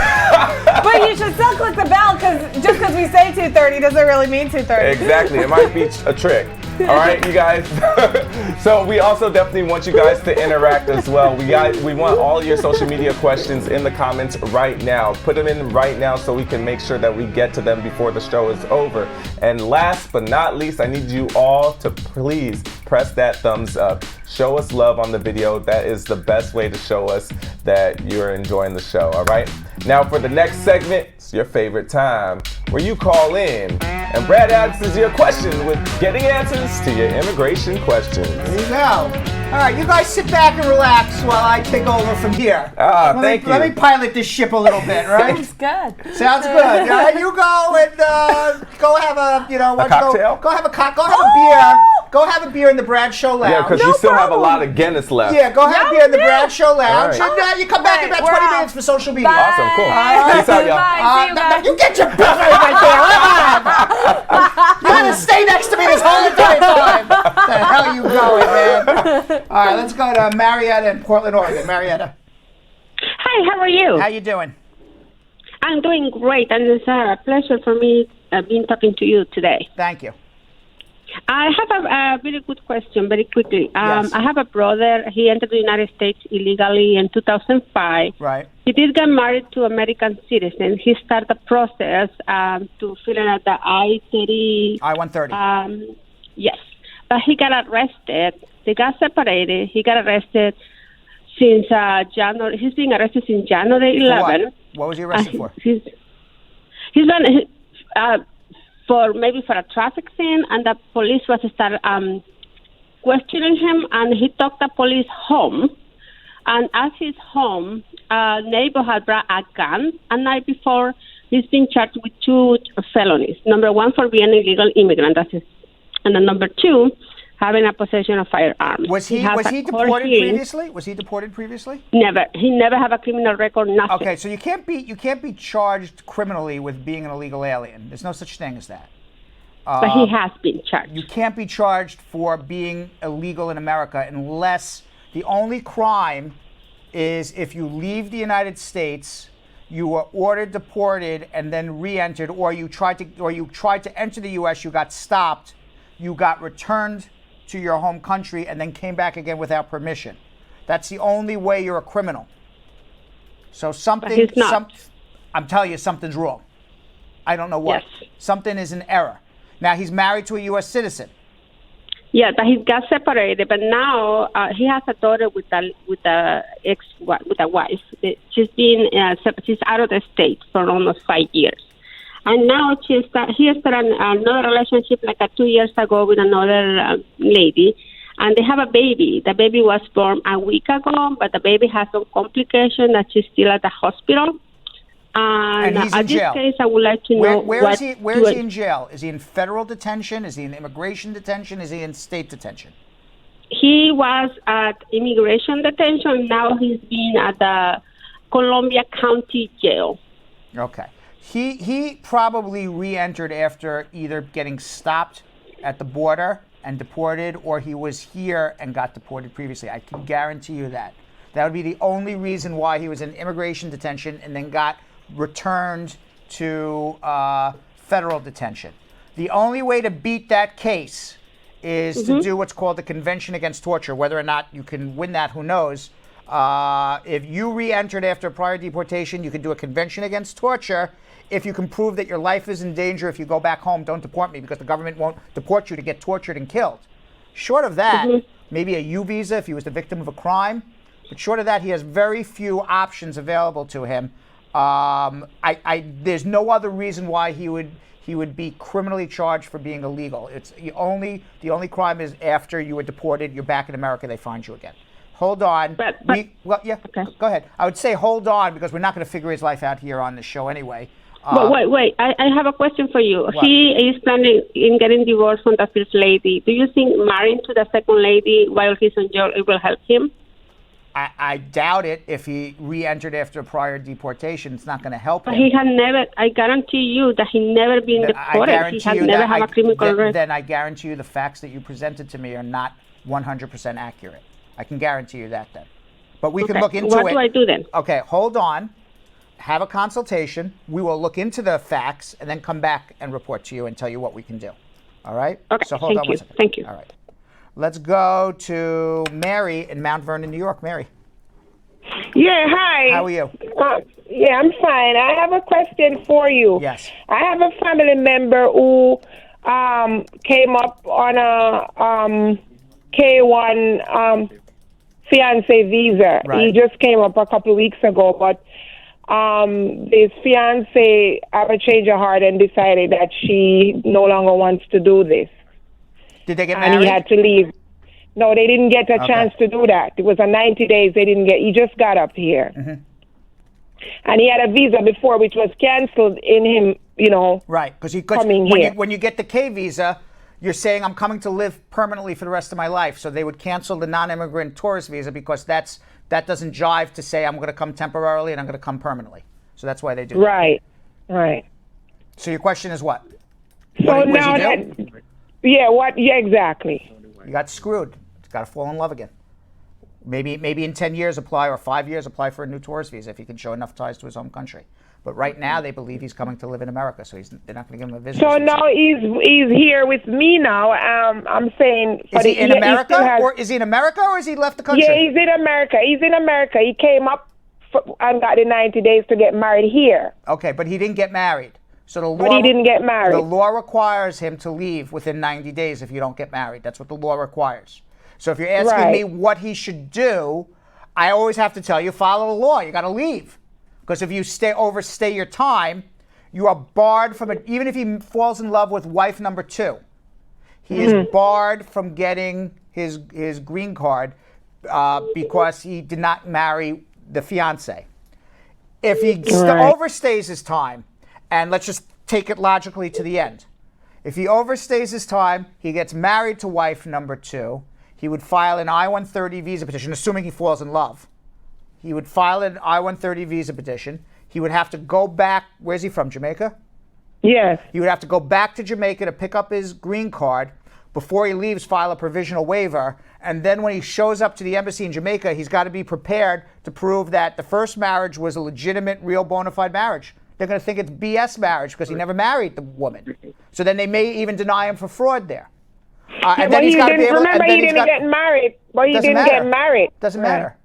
But you should still click the bell, because just because we say 2:30 doesn't really mean 2:30. Exactly, it might be a trick. All right, you guys. So we also definitely want you guys to interact as well. We want all your social media questions in the comments right now. Put them in right now so we can make sure that we get to them before the show is over. And last but not least, I need you all to please press that thumbs up. Show us love on the video. That is the best way to show us that you're enjoying the show, all right? Now for the next segment, it's your favorite time, where you call in and Brad answers your question with getting answers to your immigration questions. There you go. All right, you guys sit back and relax while I take over from here. Thank you. Let me pilot this ship a little bit, right? Sounds good. Sounds good. All right, you go and go have a, cocktail? Go have a beer. Go have a beer in the Brad Show Lounge. Yeah, because you still have a lot of Guinness left. Yeah, go have a beer in the Brad Show Lounge. All right. And you come back in about 20 minutes for social media. Awesome, cool. Peace out, y'all. Bye. See you guys. You get your business right there. Come on. You gotta stay next to me this whole entire time. The hell you going, man? All right, let's go to Marietta in Portland, Oregon. Marietta, Hi, how are you? how you doing? I'm doing great, and it's a pleasure for me being talking to you today. Thank you. I have a very good question, very quickly. Yes. I have a brother. He entered the United States illegally in 2005. Right. He did get married to an American citizen. He started the process to fill out the I-30. I-130. Yes. But he got arrested. They got separated. He got arrested since January. He's being arrested since January 11. What was he arrested for? He's been for a traffic scene, and the police was start questioning him, and he took the police home. And at his home, a neighbor had brought a gun a night before. He's been charged with 2 felonies. Number 1 for being an illegal immigrant, and then number 2, having a possession of firearms. Was he deported previously? Was he deported previously? Never. He never have a criminal record. Nothing. Okay, so you can't be charged criminally with being an illegal alien. There's no such thing as that. But he has been charged. You can't be charged for being illegal in America unless the only crime is if you leave the United States, you were ordered deported and then re-entered, or you tried to enter the U.S., you got stopped, you got returned to your home country, and then came back again without permission. That's the only way you're a criminal. So I'm telling you, something's wrong. I don't know what. Yes. Something is in error. Now he's married to a U.S. citizen. Yeah, but he got separated. But now he has a daughter with a wife. She's been she's out of the state for almost 5 years, and now he started another relationship like 2 years ago with another lady, and they have a baby. The baby was born a week ago, but the baby has some complication that she's still at the hospital. And he's in jail. This case, I would like to know where is he in jail? Is he in federal detention? Is he in immigration detention? Is he in state detention? He was at immigration detention. Now he's been at the Columbia County Jail. Okay. He probably re-entered after either getting stopped at the border and deported, or he was here and got deported previously. I can guarantee you that. That would be the only reason why he was in immigration detention and then got returned to federal detention. The only way to beat that case is to do what's called the Convention Against Torture. Whether or not you can win that, who knows. If you re-entered after a prior deportation, you can do a Convention Against Torture. If you can prove that your life is in danger, if you go back home, don't deport me, because the government won't deport you to get tortured and killed. Short of that, maybe a U visa if he was the victim of a crime. But short of that, he has very few options available to him. There's no other reason why he would be criminally charged for being illegal. It's the only crime is after you were deported, you're back in America, they find you again. Hold on. Okay. Go ahead. I would say hold on, because we're not going to figure his life out here on the show anyway. But wait. I have a question for you. What? He is planning in getting divorced from the first lady. Do you think marrying to the second lady while he's in jail, it will help him? I doubt it. If he re-entered after a prior deportation, it's not going to help him. But he had never, I guarantee you that he never been deported. He had never had a criminal record. Then I guarantee you the facts that you presented to me are not 100% accurate. I can guarantee you that then. But we can look into it. What do I do then? Okay, hold on. Have a consultation. We will look into the facts and then come back and report to you and tell you what we can do. All right? Okay, So hold thank on you. one second. Thank you. All right. Let's go to Mary in Mount Vernon, New York. Mary, Yeah, hi. how are you? Yeah, I'm fine. I have a question for you. Yes. I have a family member who came up on a K1 fiance visa. Right. He just came up a couple of weeks ago, but his fiance have a change of heart and decided that she no longer wants to do this. Did they get And married? he had to leave. No, they didn't get a chance to do that. It was a 90 days. They didn't get. He just got up here, and he had a visa before, which was canceled in him. You know, Right, because coming when here. when you get the K visa, you're saying I'm coming to live permanently for the rest of my life. So they would cancel the non-immigrant tourist visa because that doesn't jive to say I'm going to come temporarily and I'm going to come permanently. So that's why they do that. right, right. So your question is what? So What did now he that, do? yeah, what? Yeah, exactly. You got screwed. You got to fall in love again. Maybe in 10 years apply, or 5 years apply for a new tourist visa if he can show enough ties to his home country. But right now they believe he's coming to live in America, so they're not going to give him a visit. So now he's here with me now. I'm saying. Is he in America, or is he in America, or has he left the country? Yeah, he's in America. He's in America. He came up and got the 90 days to get married here. Okay, but he didn't get married. So the law, But he didn't get married. The law requires him to leave within 90 days if you don't get married. That's what the law requires. So if you're asking me what he should do, I always have to tell you, follow the law. You got to leave. Because if you overstay your time, you are barred from it. Even if he falls in love with wife number 2, he is barred from getting his green card because he did not marry the fiance. If he overstays his time, and let's just take it logically to the end. If he overstays his time, he gets married to wife number 2, he would file an I-130 visa petition, assuming he falls in love. He would file an I-130 visa petition. He would have to go back. Where's he from, Jamaica? Yes. He would have to go back to Jamaica to pick up his green card. Before he leaves, file a provisional waiver. And then when he shows up to the embassy in Jamaica, he's got to be prepared to prove that the first marriage was a legitimate, real, bona fide marriage. They're going to think it's BS marriage because he never married the woman. So then they may even deny him for fraud there. And then he's got to be able. Remember, he didn't get married. But he didn't get married. Doesn't matter.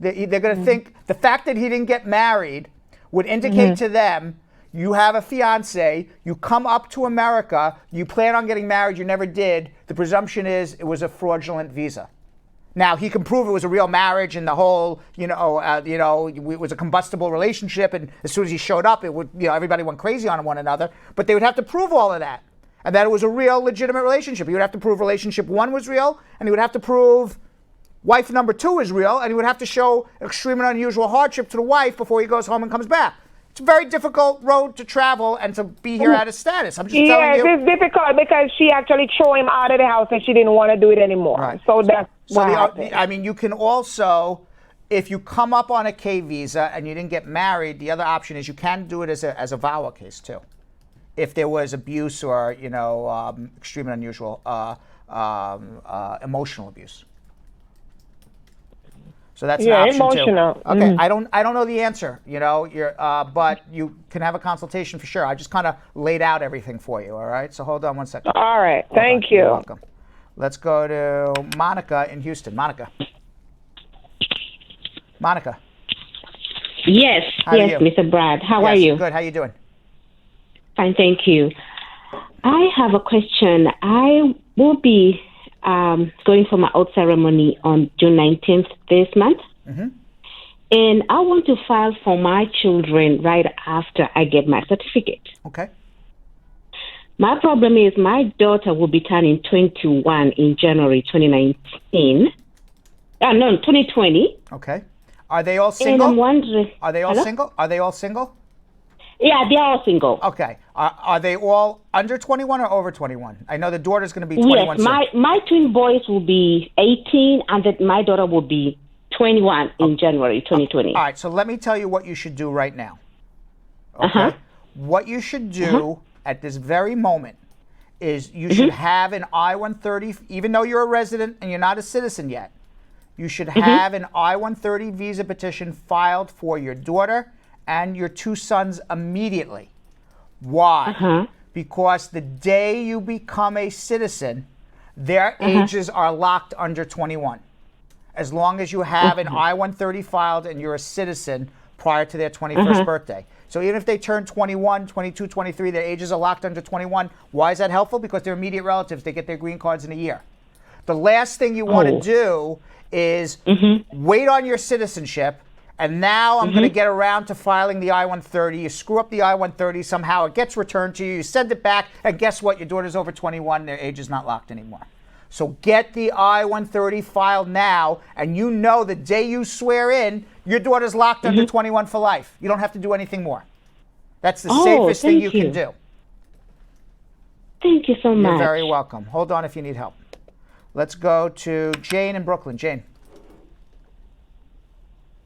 They're going to think the fact that he didn't get married would indicate to them, you have a fiance, you come up to America, you plan on getting married, you never did. The presumption is it was a fraudulent visa. Now he can prove it was a real marriage and the whole, it was a combustible relationship, and as soon as he showed up, it would, everybody went crazy on one another. But they would have to prove all of that, and that it was a real, legitimate relationship. He would have to prove relationship 1 was real, and he would have to prove wife number 2 is real, and he would have to show extreme and unusual hardship to the wife before he goes home and comes back. It's a very difficult road to travel and to be here out of status. I'm just telling you. Yes, it's difficult because she actually threw him out of the house and she didn't want to do it anymore. Right. So that's what happened. you can also, if you come up on a K visa and you didn't get married, the other option is you can do it as a VAWA case too. If there was abuse or, extreme and unusual emotional abuse. So that's an option emotional. too. Okay, I don't know the answer, but you can have a consultation for sure. I just kind of laid out everything for you, all right? So hold on one second. All right, thank you. You're welcome. Let's go to Monica in Houston. Monica. Yes, How are you? Mr. Brad. How are you? Good. How you doing? Fine, thank you. I have a question. I will be going for my oath ceremony on June 19th this month. And I want to file for my children right after I get my certificate. Okay. My problem is my daughter will be turning 21 in January 2019. 2020. Okay. Are they all single? And I'm wondering... Are they all single? Are they all single? Yeah, they're all single. Okay. Are they all under 21 or over 21? I know the daughter's going to be 21 soon. Yes, my twin boys will be 18 and that my daughter will be 21 in January 2020. All right, so let me tell you what you should do right now. Okay? What you should do at this very moment is you should have an I-130, even though you're a resident and you're not a citizen yet, you should have an I-130 visa petition filed for your daughter and your 2 sons immediately. Why? because the day you become a citizen, their ages are locked under 21. As long as you have an I-130 filed and you're a citizen prior to their 21st birthday. So even if they turn 21, 22, 23, their ages are locked under 21. Why is that helpful? Because they're immediate relatives. They get their green cards in a year. The last thing you want to do is wait on your citizenship, and now I'm going to get around to filing the I-130. You screw up the I-130 somehow. It gets returned to you. You send it back, and guess what? Your daughter's over 21. Their age is not locked anymore. So get the I-130 filed now, and you know the day you swear in, your daughter's locked under 21 for life. You don't have to do anything more. That's the safest thing you can do. Thank you so much. You're very welcome. Hold on if you need help. Let's go to Jane in Brooklyn. Jane.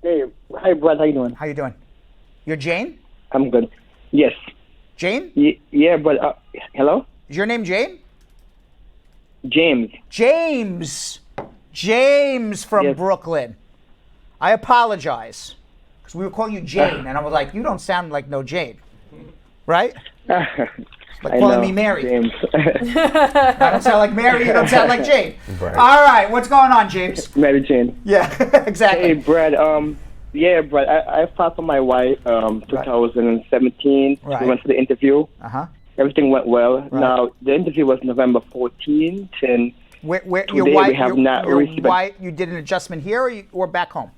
Hey, hi, Brad. How you doing? How you doing? You're Jane? I'm good. Yes. Jane? Yeah, but hello? Is your name Jane? James. James from Brooklyn. I apologize. Because we were calling you Jane, and I was like, you don't sound like no Jane. Right? Like calling me Mary. James. I don't sound like Mary, you don't sound like Jane. Right. All right, what's going on, James? Mary Jane. Yeah, exactly. Hey, Brad. Yeah, Brad. I filed for my wife 2017. Right. We went to the interview. Everything went well. Right. Now, the interview was November 14th, and Where today your wife, we have not received you did an adjustment here or back home?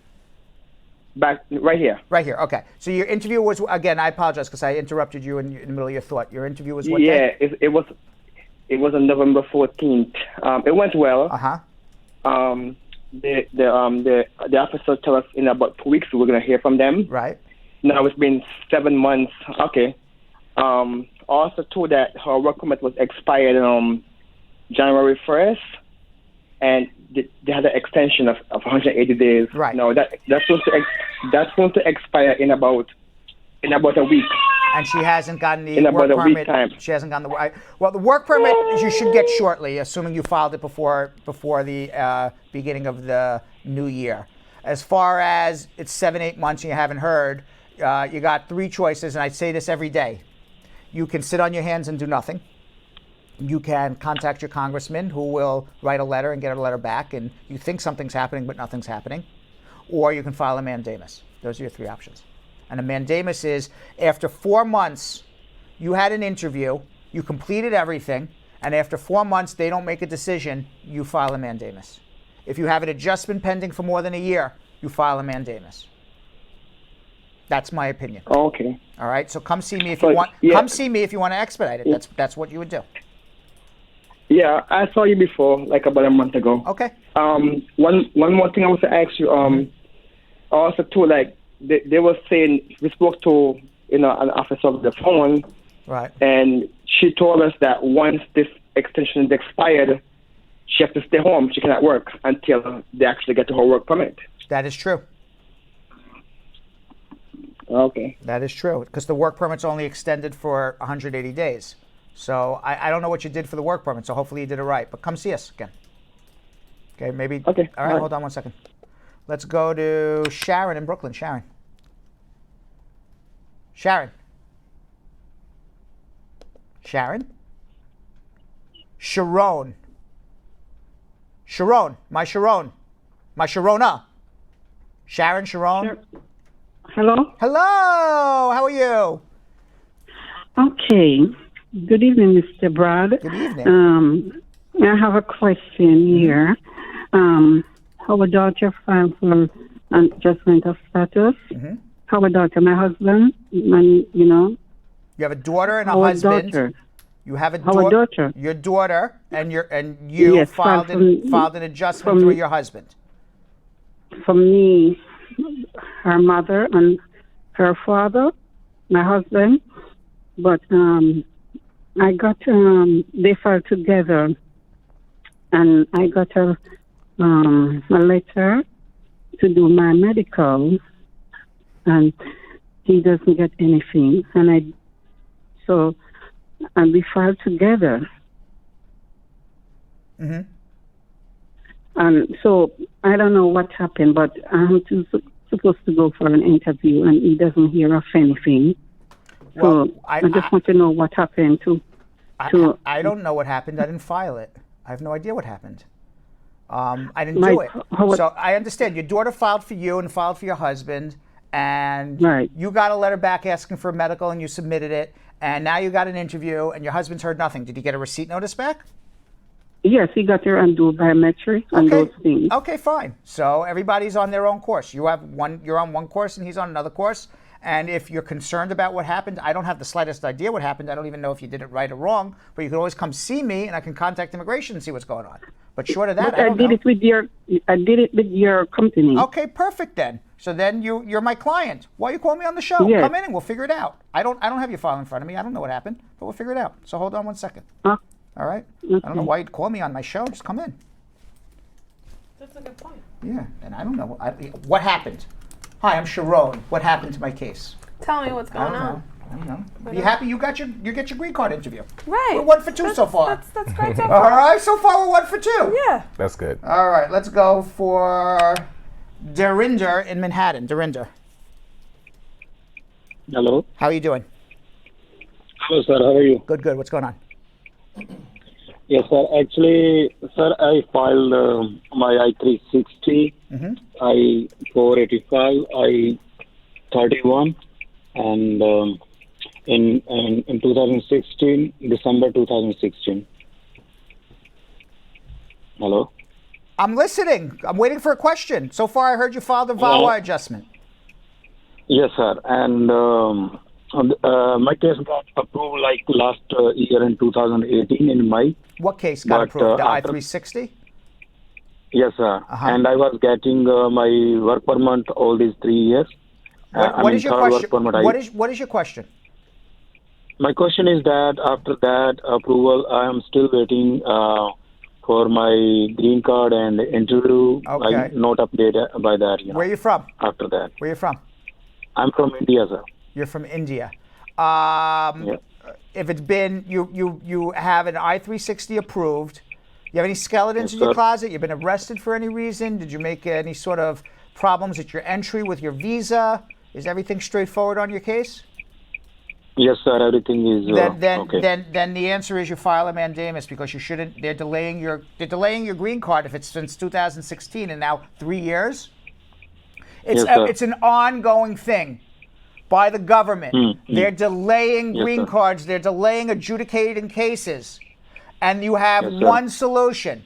back right here. Right here, okay. So your interview was, again, I apologize because I interrupted you in the middle of your thought. Your interview was what day? Yeah, it was on November 14th. It went well. The officer told us in about 2 weeks we're going to hear from them. Right. Now it's been 7 months. Okay. Also told that her work permit was expired January 1st, and they had an extension of 180 days. Right. No, that's going to expire in about a week. And she hasn't gotten the in work about a permit. week time. She hasn't gotten the work permit. You should get shortly, assuming you filed it before the beginning of the new year. As far as it's 7-8 months and you haven't heard, you got three choices, and I say this every day. You can sit on your hands and do nothing. You can contact your congressman, who will write a letter and get a letter back, and you think something's happening, but nothing's happening. Or you can file a mandamus. Those are your three options. And a mandamus is, after 4 months, you had an interview, you completed everything, and after 4 months, they don't make a decision, you file a mandamus. If you have an adjustment pending for more than a year, you file a mandamus. That's my opinion. Okay. All right. So come see me if you want. Yeah. Come see me if you want to expedite it. That's what you would do. Yeah, I saw you before, like about a month ago. Okay. One more thing I want to ask you. Also too, like they were saying, we spoke to an officer of the phone. Right. And she told us that once this extension is expired, she has to stay home. She cannot work until they actually get to her work permit. That is true. Okay. That is true, because the work permit's only extended for 180 days. So I don't know what you did for the work permit, so hopefully you did it right. But come see us again. Okay, maybe. Okay. All right, hold on 1 second. Let's go to Sharon in Brooklyn. Sharon. Sharon. Sharon? Sharon. Sharon. My Sharon. My Sharona. Sharon, Sharon. Sure. Hello? Hello. How are you? Okay. Good evening, Mr. Brad. Good evening. I have a question here. Our daughter filed for adjustment of status. Our daughter, my husband, You have a daughter and a husband. Daughter. You have a Our daughter. Your daughter and you Yes, filed an adjustment through your husband. From me, her mother and her father, my husband, but I got they filed together, and I got a letter to do my medical, and he doesn't get anything, and we filed together. And so I don't know what happened, but I'm supposed to go for an interview, and he doesn't hear of anything. So I just want to know what happened to I don't know what happened. I didn't file it. I have no idea what happened. I didn't do it. So I understand. Your daughter filed for you and filed for your husband, and you got a letter back asking for a medical, and you submitted it, and now you got an interview, and your husband's heard nothing. Did he get a receipt notice back? Yes, he got there and do biometric and those things. Okay, fine. So everybody's on their own course. You're on one course and he's on another course. And if you're concerned about what happened, I don't have the slightest idea what happened. I don't even know if you did it right or wrong. But you can always come see me, and I can contact immigration and see what's going on. But short of that, I did it with your company. Okay, perfect then. So then you're my client. Why you call me on the show? Yes. Come in and we'll figure it out. I don't have your file in front of me. I don't know what happened, but we'll figure it out. So hold on one second. All right? Okay. I don't know why you'd call me on my show. Just come in. That's a good point. Yeah, and I don't know. What happened? Hi, I'm Sharon. What happened to my case? Tell me what's going on. I don't know. You happy you get your green card interview? Right. We're 1 for 2 so far. That's great so far. All right, so far we're 1 for 2. Yeah. That's good. All right, let's go for Derinder in Manhattan. Derinder. Hello. How are you doing? Hello, sir. How are you? Good, good. What's going on? Yes, sir. Actually, sir, I filed my I-360, I-485, I-31, and in 2016, December 2016. Hello? I'm listening. I'm waiting for a question. So far, I heard you filed a VAWA adjustment. Yes, sir. And my case got approved like last year in 2018 in May. What case got approved? The I-360? Yes, sir. And I was getting my work permit all these 3 years. What is your question? What is your question? My question is that after that approval, I am still waiting for my green card and interview. Okay. I'm not updated by that. Where are you from? After that. Where are you from? I'm from India, sir. You're from India. If it's been, you have an I-360 approved, you have any skeletons in your closet? You've been arrested for any reason? Did you make any sort of problems at your entry with your visa? Is everything straightforward on your case? Yes, sir. Everything is okay. Then the answer is you file a mandamus because you shouldn't. They're delaying your green card if it's since 2016 and now 3 years. It's an ongoing thing by the government. They're delaying green cards. They're delaying adjudicating cases. And you have one solution.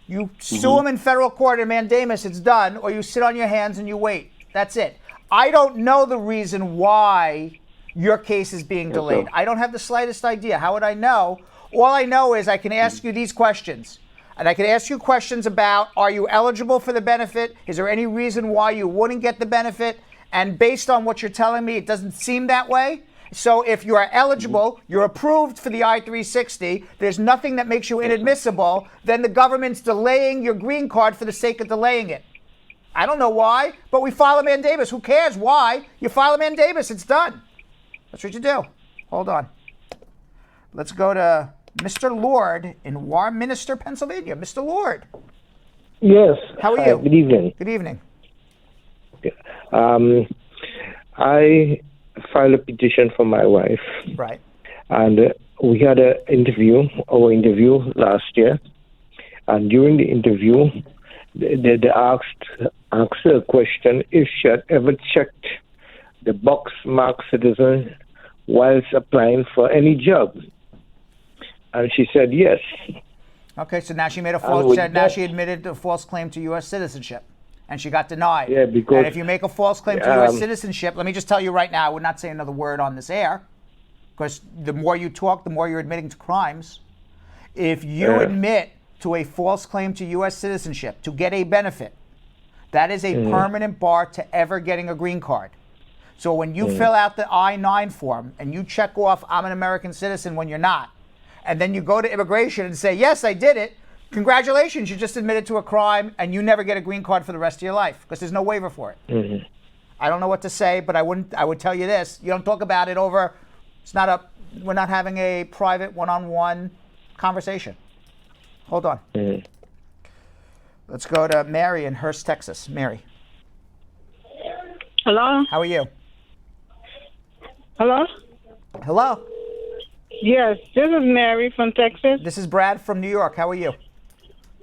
You sue them in federal court in mandamus, it's done, or you sit on your hands and you wait. That's it. I don't know the reason why your case is being delayed. I don't have the slightest idea. How would I know? All I know is I can ask you these questions. And I can ask you questions about, are you eligible for the benefit? Is there any reason why you wouldn't get the benefit? And based on what you're telling me, it doesn't seem that way. So if you are eligible, you're approved for the I-360, there's nothing that makes you inadmissible, then the government's delaying your green card for the sake of delaying it. I don't know why, but we file a mandamus. Who cares why? You file a mandamus, it's done. That's what you do. Hold on. Let's go to Mr. Lord in Warminster, Pennsylvania. Mr. Lord. Yes. How are you? Good evening. Good evening. I filed a petition for my wife. Right. And we had our interview last year. And during the interview, they asked her a question if she had ever checked the box marked citizen whilst applying for any job. And she said yes. Okay, so now she made a false. Now she admitted a false claim to U.S. citizenship, and she got denied. Yeah, because and if you make a false claim to U.S. citizenship, let me just tell you right now, I would not say another word on this air, because the more you talk, the more you're admitting to crimes. If you admit to a false claim to U.S. citizenship to get a benefit, that is a permanent bar to ever getting a green card. So when you fill out the I-9 form and you check off I'm an American citizen when you're not, and then you go to immigration and say, yes, I did it, congratulations, you just admitted to a crime and you never get a green card for the rest of your life because there's no waiver for it. I don't know what to say, but I would tell you this. You don't talk about it over, we're not having a private one-on-one conversation. Hold on. Let's go to Mary in Hurst, Texas. Mary. Hello? How are you? Hello? Hello? Yes, this is Mary from Texas. This is Brad from New York. How are you?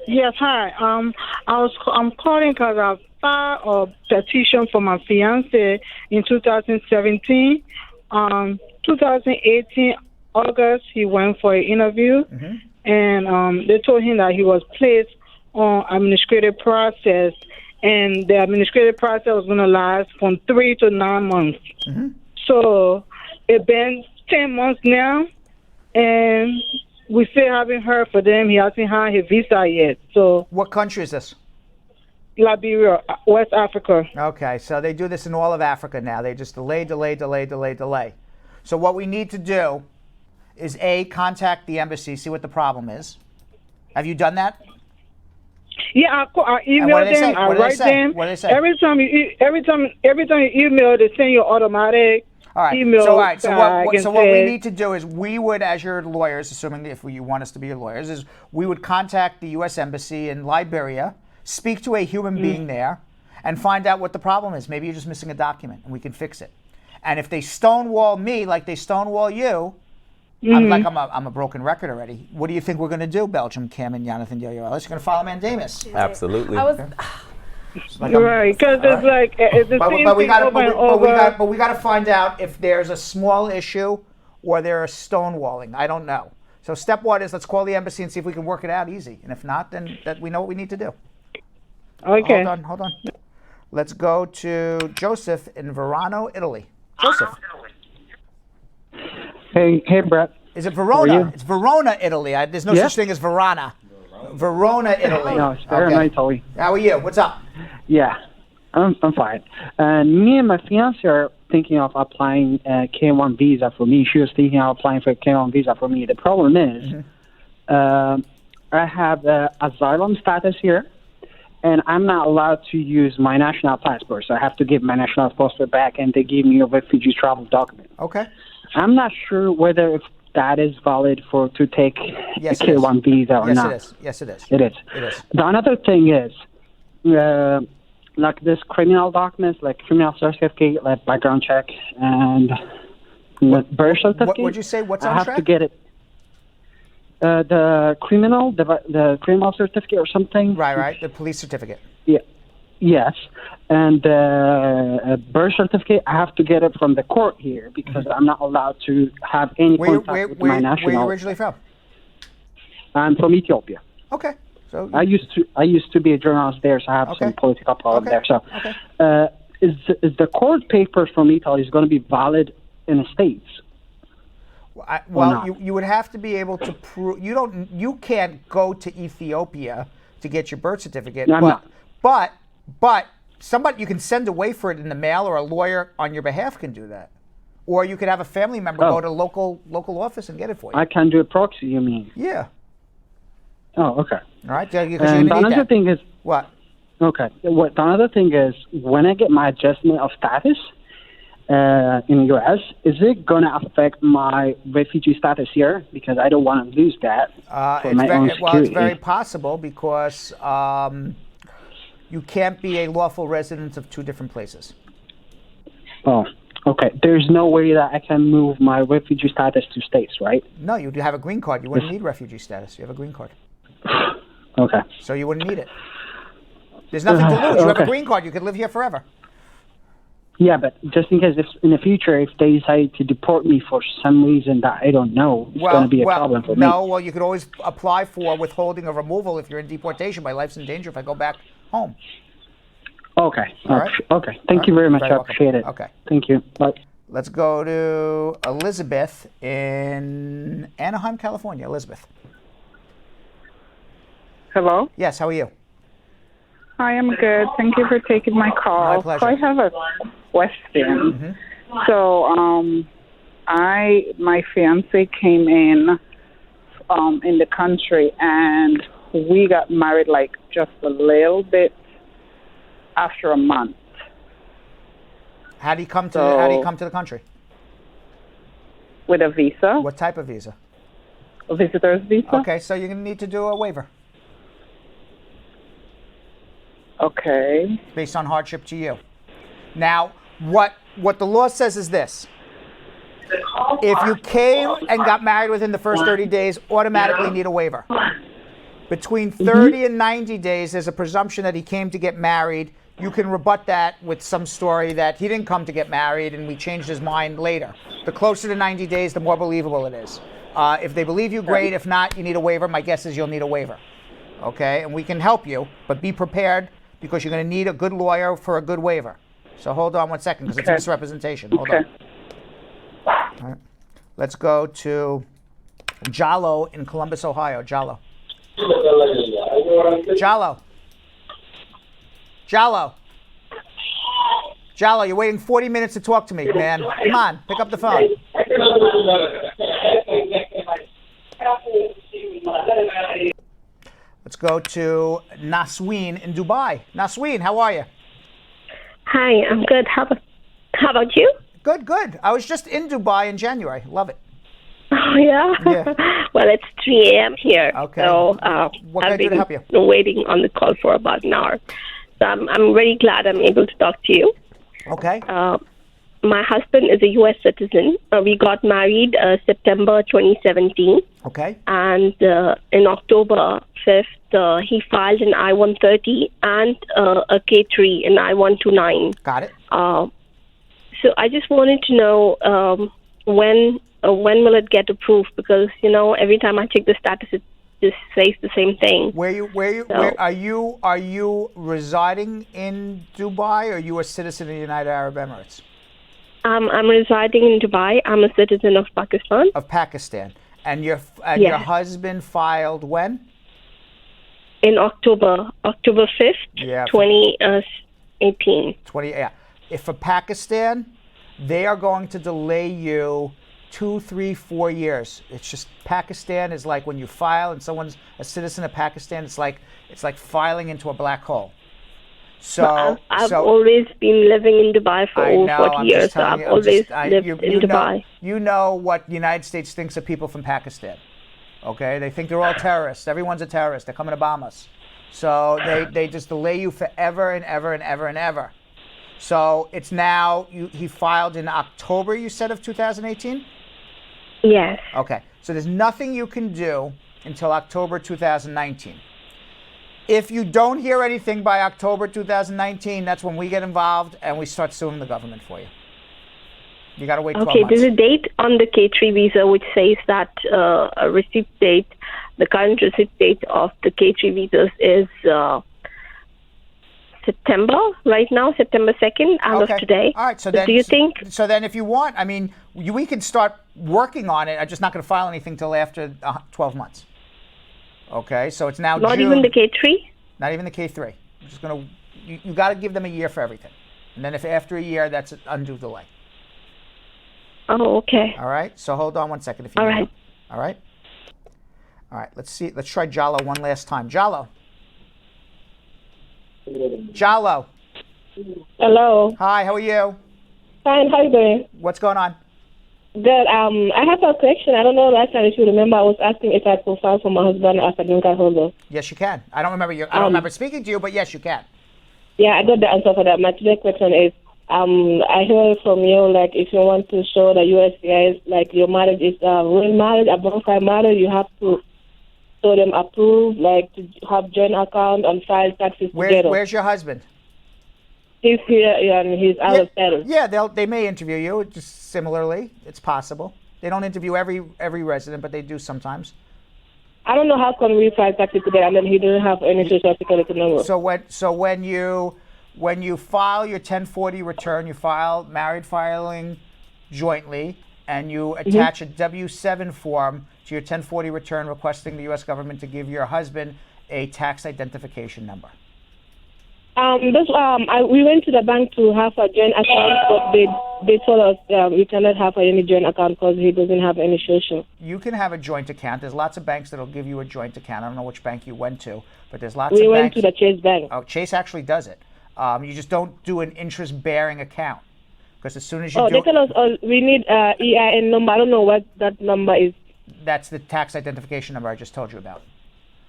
Yes, hi. I'm calling because I filed a petition for my fiance in 2017. 2018 August, he went for an interview, and they told him that he was placed on administrative process, and the administrative process was going to last from 3 to 9 months. So it's been 10 months now, and we still haven't heard from them. He hasn't had his visa yet. So what country is this? Liberia, West Africa. Okay, so they do this in all of Africa now. They just delay. So what we need to do is contact the embassy, see what the problem is. Have you done that? Yeah, I email them. I write them. What do they say? Every time you email, they send you automatic. All right. Email. So what we need to do is we would, as your lawyers, assuming if you want us to be your lawyers, is we would contact the U.S. Embassy in Liberia, speak to a human being there, and find out what the problem is. Maybe you're just missing a document, and we can fix it. And if they stonewall me like they stonewall you, I'm a broken record already. What do you think we're going to do, Belgium, Kim, and Yonathan, Elias? You're going to file a mandamus? Absolutely. Right, because it's like it's the same thing over and over. But we got to find out if there's a small issue or there's stonewalling. I don't know. So step one is let's call the embassy and see if we can work it out easy. And if not, then we know what we need to do. Okay. Hold on. Let's go to Joseph in Verona, Italy. Joseph. Hey, Brett. Is it Verona? It's Verona, Italy. There's no such thing as Verona. Verona, Italy. No, it's Verona, Italy. How are you? What's up? Yeah, I'm fine. And me and my fiance are thinking of applying a K1 visa for me. She was thinking of applying for a K1 visa for me. The problem is, I have asylum status here, and I'm not allowed to use my national passport. So I have to give my national passport back, and they give me a refugee travel document. Okay. I'm not sure whether if that is valid to take a K1 visa or not. Yes, it is. It is. The another thing is, like this criminal documents, like criminal certificate, like background check, and birth certificate. What would you say? What's on I have track? to get it. The criminal certificate or something. Right. The police certificate. Yeah. Yes, and birth certificate. I have to get it from the court here because I'm not allowed to have any contact with my national. Where are you originally from? I'm from Ethiopia. Okay. So I used to be a journalist there, so I have some political problem there. So, is the court papers from Italy going to be valid in the States? You would have to be able to prove you can't go to Ethiopia to get your birth certificate. But somebody you can send away for it in the mail, or a lawyer on your behalf can do that, or you could have a family member go to local office and get it for you. I can do a proxy, you mean? Yeah. Oh, okay. All right. And the other thing is what? Okay. The other thing is when I get my adjustment of status in the U.S., is it going to affect my refugee status here? Because I don't want to lose that for my own security. Well, it's very possible because you can't be a lawful resident of two different places. Oh, okay. There's no way that I can move my refugee status to states, right? No, you have a green card. You wouldn't need refugee status. You have a green card. Okay. So you wouldn't need it. There's nothing to lose. You have a green card. You could live here forever. Yeah, but just in case, if in the future, if they decide to deport me for some reason that I don't know, it's going to be a problem for me. No, well, you could always apply for withholding of removal if you're in deportation. My life's in danger if I go back home. Okay. All right. Okay. Thank you very much. I appreciate it. Okay. Thank you. Bye. Let's go to Elizabeth in Anaheim, California. Elizabeth. Hello? Yes, how are you? Hi, I'm good. Thank you for taking my call. My pleasure. So I have a question. So, my fiance came in the country, and we got married like just a little bit after a month. How do you come to the country? With a visa. What type of visa? A visitor's visa. Okay, so you're going to need to do a waiver. Okay. Based on hardship to you. Now, what the law says is this. If you came and got married within the first 30 days, automatically need a waiver. Between 30 and 90 days, there's a presumption that he came to get married. You can rebut that with some story that he didn't come to get married and we changed his mind later. The closer to 90 days, the more believable it is. If they believe you, great. If not, you need a waiver. My guess is you'll need a waiver. Okay? And we can help you, but be prepared because you're going to need a good lawyer for a good waiver. So hold on one second because it's misrepresentation. Hold on. All right. Let's go to Jalo in Columbus, Ohio. Jalo. Jalo. Jalo. Jalo, you're waiting 40 minutes to talk to me, man. Come on, pick up the phone. Let's go to Nasween in Dubai. Nasween, how are you? Hi, I'm good. How about you? Good, good. I was just in Dubai in January. Love it. Oh, yeah? Well, it's 3 a.m. here. Okay. So what can I do to help you? Waiting on the call for about an hour. So I'm very glad I'm able to talk to you. Okay. My husband is a U.S. citizen. We got married September 2017. Okay. And in October 5th, he filed an I-130 and a K3, an I-129. Got it. So I just wanted to know when will it get approved? Because every time I check the status, it just says the same thing. Where are you residing in Dubai, or are you a citizen of the United Arab Emirates? I'm residing in Dubai. I'm a citizen of Pakistan. Of Pakistan, and your Yes. husband filed when? In October 5th, Yeah. 2018. If for Pakistan, they are going to delay you 2, 3, 4 years. It's just Pakistan is like when you file and someone's a citizen of Pakistan, it's like filing into a black hole. So I've always been living in Dubai for over 40 years. So I've always lived in Dubai. You know what the United States thinks of people from Pakistan. Okay? They think they're all terrorists. Everyone's a terrorist. They're coming to bomb us. So they just delay you forever and ever and ever and ever. So it's now, he filed in October, you said, of 2018? Yes. Okay. So there's nothing you can do until October 2019. If you don't hear anything by October 2019, that's when we get involved and we start suing the government for you. You got to wait 12 months. Okay, there's a date on the K3 visa which says that a receipt date, the current receipt date of the K3 visas is September, right now, September 2nd, as of today. All right, so do then, you think? So then if you want, I mean, we can start working on it. I'm just not going to file anything till after 12 months. Okay, so it's now Not June. even the K3? Not even the K3. I'm just going to, you got to give them a year for everything. And then if after a year, that's an undue delay. Oh, okay. All right, so hold on one second. If you All need right. help. All right? All right, let's see. Let's try Jalo one last time. Jalo. Jalo. Hello. Hi, how are you? Fine, how you doing? What's going on? Good. I have a question. I don't know last time if you remember, I was asking if I could file for my husband as a green card holder. Yes, you can. I don't remember speaking to you, but yes, you can. Yeah, I got the answer for that. My today question is, I heard from you, like, if you want to show the USCIS, like, your marriage is real marriage, a bona fide marriage, you have to show them approved, like, to have joint account and file taxes together. Where's your husband? He's here and he's out of status. Yeah, they may interview you. Just similarly, it's possible. They don't interview every resident, but they do sometimes. I don't know how come we file taxes together and then he didn't have any social security number. So when you file your 1040 return, you file married filing jointly, and you attach a W-7 form to your 1040 return requesting the U.S. government to give your husband a tax identification number. We went to the bank to have a joint account, but they told us we cannot have any joint account because he doesn't have any social. You can have a joint account. There's lots of banks that'll give you a joint account. I don't know which bank you went to, but there's lots of banks. We went to the Chase Bank. Oh, Chase actually does it. You just don't do an interest-bearing account, because as soon as you they tell us we need EIN number. I don't know what that number is. That's the tax identification number I just told you about.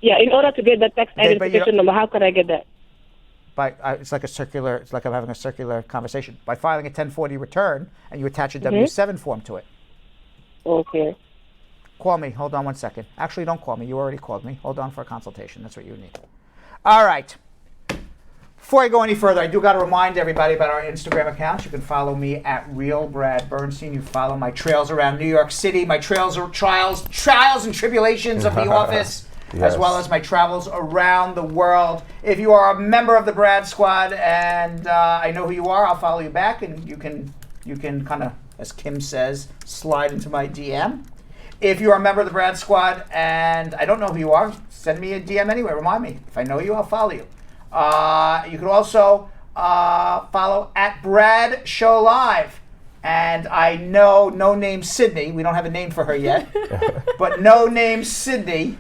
Yeah, in order to get the tax identification number, how could I get that? It's like I'm having a circular conversation. By filing a 1040 return and you attach a W-7 form to it. Okay. Call me. Hold on one second. Actually, don't call me. You already called me. Hold on for a consultation. That's what you need. All right. Before I go any further, I do got to remind everybody about our Instagram accounts. You can follow me at Real Brad Bernstein. You follow my trails around New York City, my trials and tribulations of the office, as well as my travels around the world. If you are a member of the Brad Squad and I know who you are, I'll follow you back, and you can kind of, as Kim says, slide into my DM. If you are a member of the Brad Squad and I don't know who you are, send me a DM anyway. Remind me. If I know you, I'll follow you. You can also follow at Brad Show Live. And I know No Name Sydney. We don't have a name for her yet. But No Name Sydney.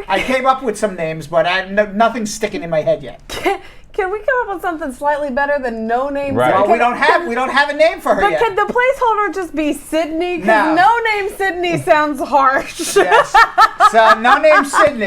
I came up with some names, but nothing's sticking in my head yet. Can we come up with something slightly better than No Name Right. Sydney? Well, we don't have a name for her but yet. Could the placeholder just be Sydney? No. Because No Name Sydney sounds harsh. Yes. So No Name Sydney.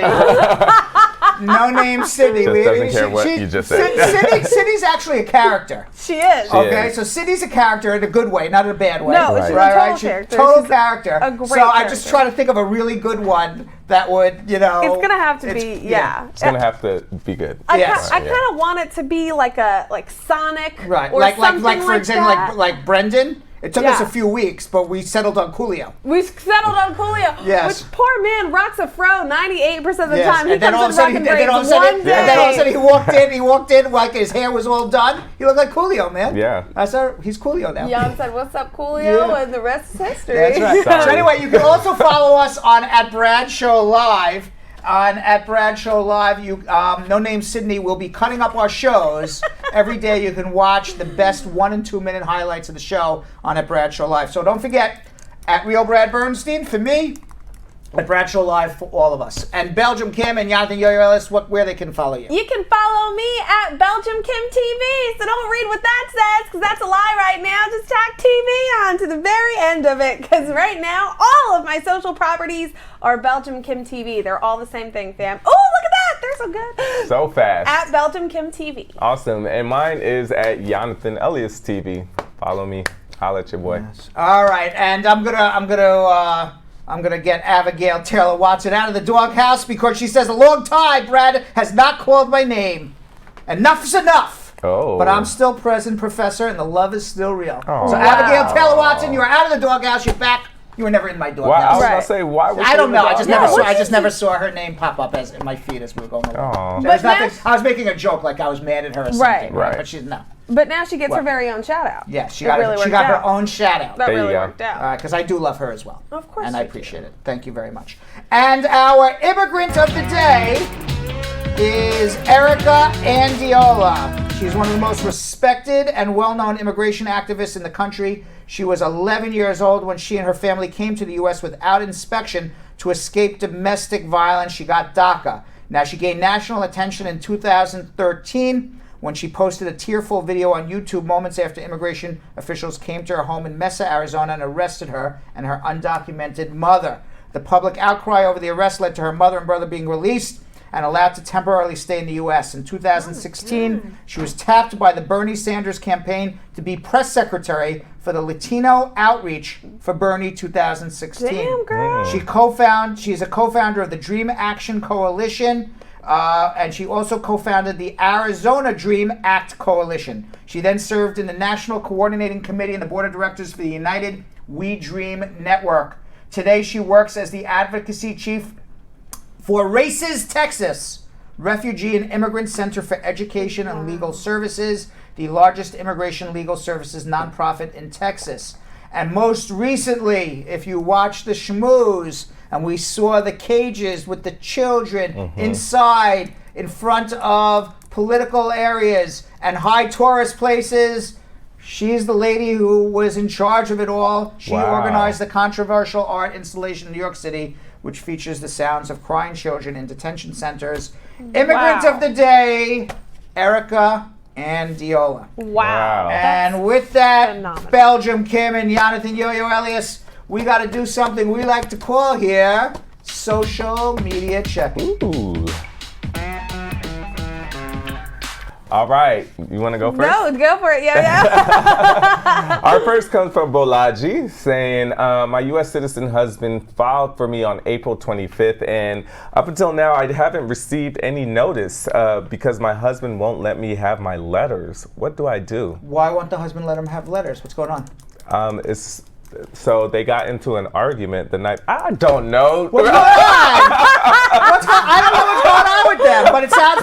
No Name Sydney. Just doesn't care what you just said. Sydney's actually a character. She is. Okay, so Sydney's a character in a good way, not in a bad way. No, she's a total character. Total She's character. a great so I character. just try to think of a really good one that would, It's going to have to be, It's going to have to be good. I kind of want it to be like Sonic. Right, Or like something for example, that. like Brendan. It took us a few weeks, but we settled on Coolio. We settled on Coolio, Yes. which poor man rocks a fro 98% of the Yes, time. He and then all of comes a in sudden, rocking braids one day. and then all of a sudden he walked in like his hair was all done. He looked like Coolio, man. Yeah. He's Coolio now. Jan said, "What's up, Coolio?" Yeah. And the rest is history. That's right. So anyway, you can also follow us on at Brad Show Live. At Brad Show Live, No Name Sydney will be cutting up our shows. Every day you can watch the best 1 and 2 minute highlights of the show on at Brad Show Live. So don't forget, at Real Brad Bernstein for me, at Brad Show Live for all of us. And Belgium Kim and Yonathan Elias, where they can follow you. You can follow me at Belgium Kim TV. So don't read what that says, because that's a lie right now. Just tack TV on to the very end of it, because right now all of my social properties are Belgium Kim TV. They're all the same thing, fam. Oh, look at that! They're so good. So fast. At Belgium Kim TV. Awesome. And mine is at Yonathan Elias TV. Follow me. Holla at your boy. Yes. All right, and I'm gonna get Abigail Taylor Watson out of the doghouse because she says a long time Brad has not called my name. Enough's enough. Oh. But I'm still present, Professor, and the love is still real. Oh. So Abigail Taylor Watson, you are out of the doghouse. You're back. You were never in my doghouse. Why, I was going to say, why was I don't know. I just just never saw her name pop up in my feed as we were going along. Aw. There's nothing. I was making a joke like I was mad at her or something. Right. But she's no. But now she gets What? her very own shout out. Yes, she It got, really she worked got her out. own shout out. That really worked out. Because I do love her as well. Of course And I you do. appreciate it. Thank you very much. And our immigrant of the day is Erica Andiola. She's one of the most respected and well-known immigration activists in the country. She was 11 years old when she and her family came to the U.S. without inspection to escape domestic violence. She got DACA. Now, she gained national attention in 2013 when she posted a tearful video on YouTube moments after immigration officials came to her home in Mesa, Arizona, and arrested her and her undocumented mother. The public outcry over the arrest led to her mother and brother being released and allowed to temporarily stay in the U.S. In 2016, she was tapped by the Bernie Sanders campaign to be press secretary for the Latino Outreach for Bernie 2016. Damn, girl. She's a co-founder of the Dream Action Coalition, and she also co-founded the Arizona Dream Act Coalition. She then served in the National Coordinating Committee and the Board of Directors for the United We Dream Network. Today, she works as the advocacy chief for Races Texas, Refugee and Immigrant Center for Education and Legal Services, the largest immigration legal services nonprofit in Texas. And most recently, if you watch the schmooze, and we saw the cages with the children inside, in front of political areas and high tourist places, she's the lady who was in charge of it all. She organized the controversial art installation in New York City, which features the sounds of crying children in detention centers. Immigrant of the day, Erica Andiola. Wow. And with that, Belgium Kim and Yonathan Yo-Yo Elias, we got to do something we like to call here social media checking. Ooh. All right. You want to go first? No, go for it. Yeah. Our first comes from Bolaji saying, my U.S. citizen husband filed for me on April 25th, and up until now, I haven't received any notice because my husband won't let me have my letters. What do I do? Why won't the husband let him have letters? What's going on? So they got into an argument the night. I don't know. What's going on? I don't know what's going on with them, but it sounds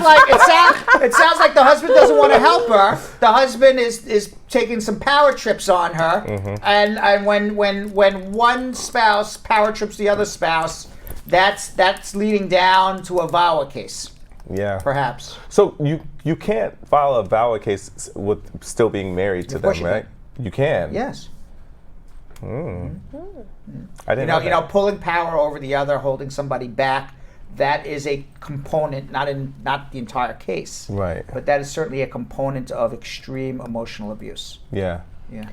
like the husband doesn't want to help her. The husband is taking some power trips on her, and when one spouse power trips the other spouse, that's leading down to a VAWA case. Yeah. Perhaps. So you can't file a VAWA case with still being married to them, right? You can. Yes. I didn't know that. You know, pulling power over the other, holding somebody back, that is a component, not the entire case. Right. But that is certainly a component of extreme emotional abuse. Yeah. Yeah.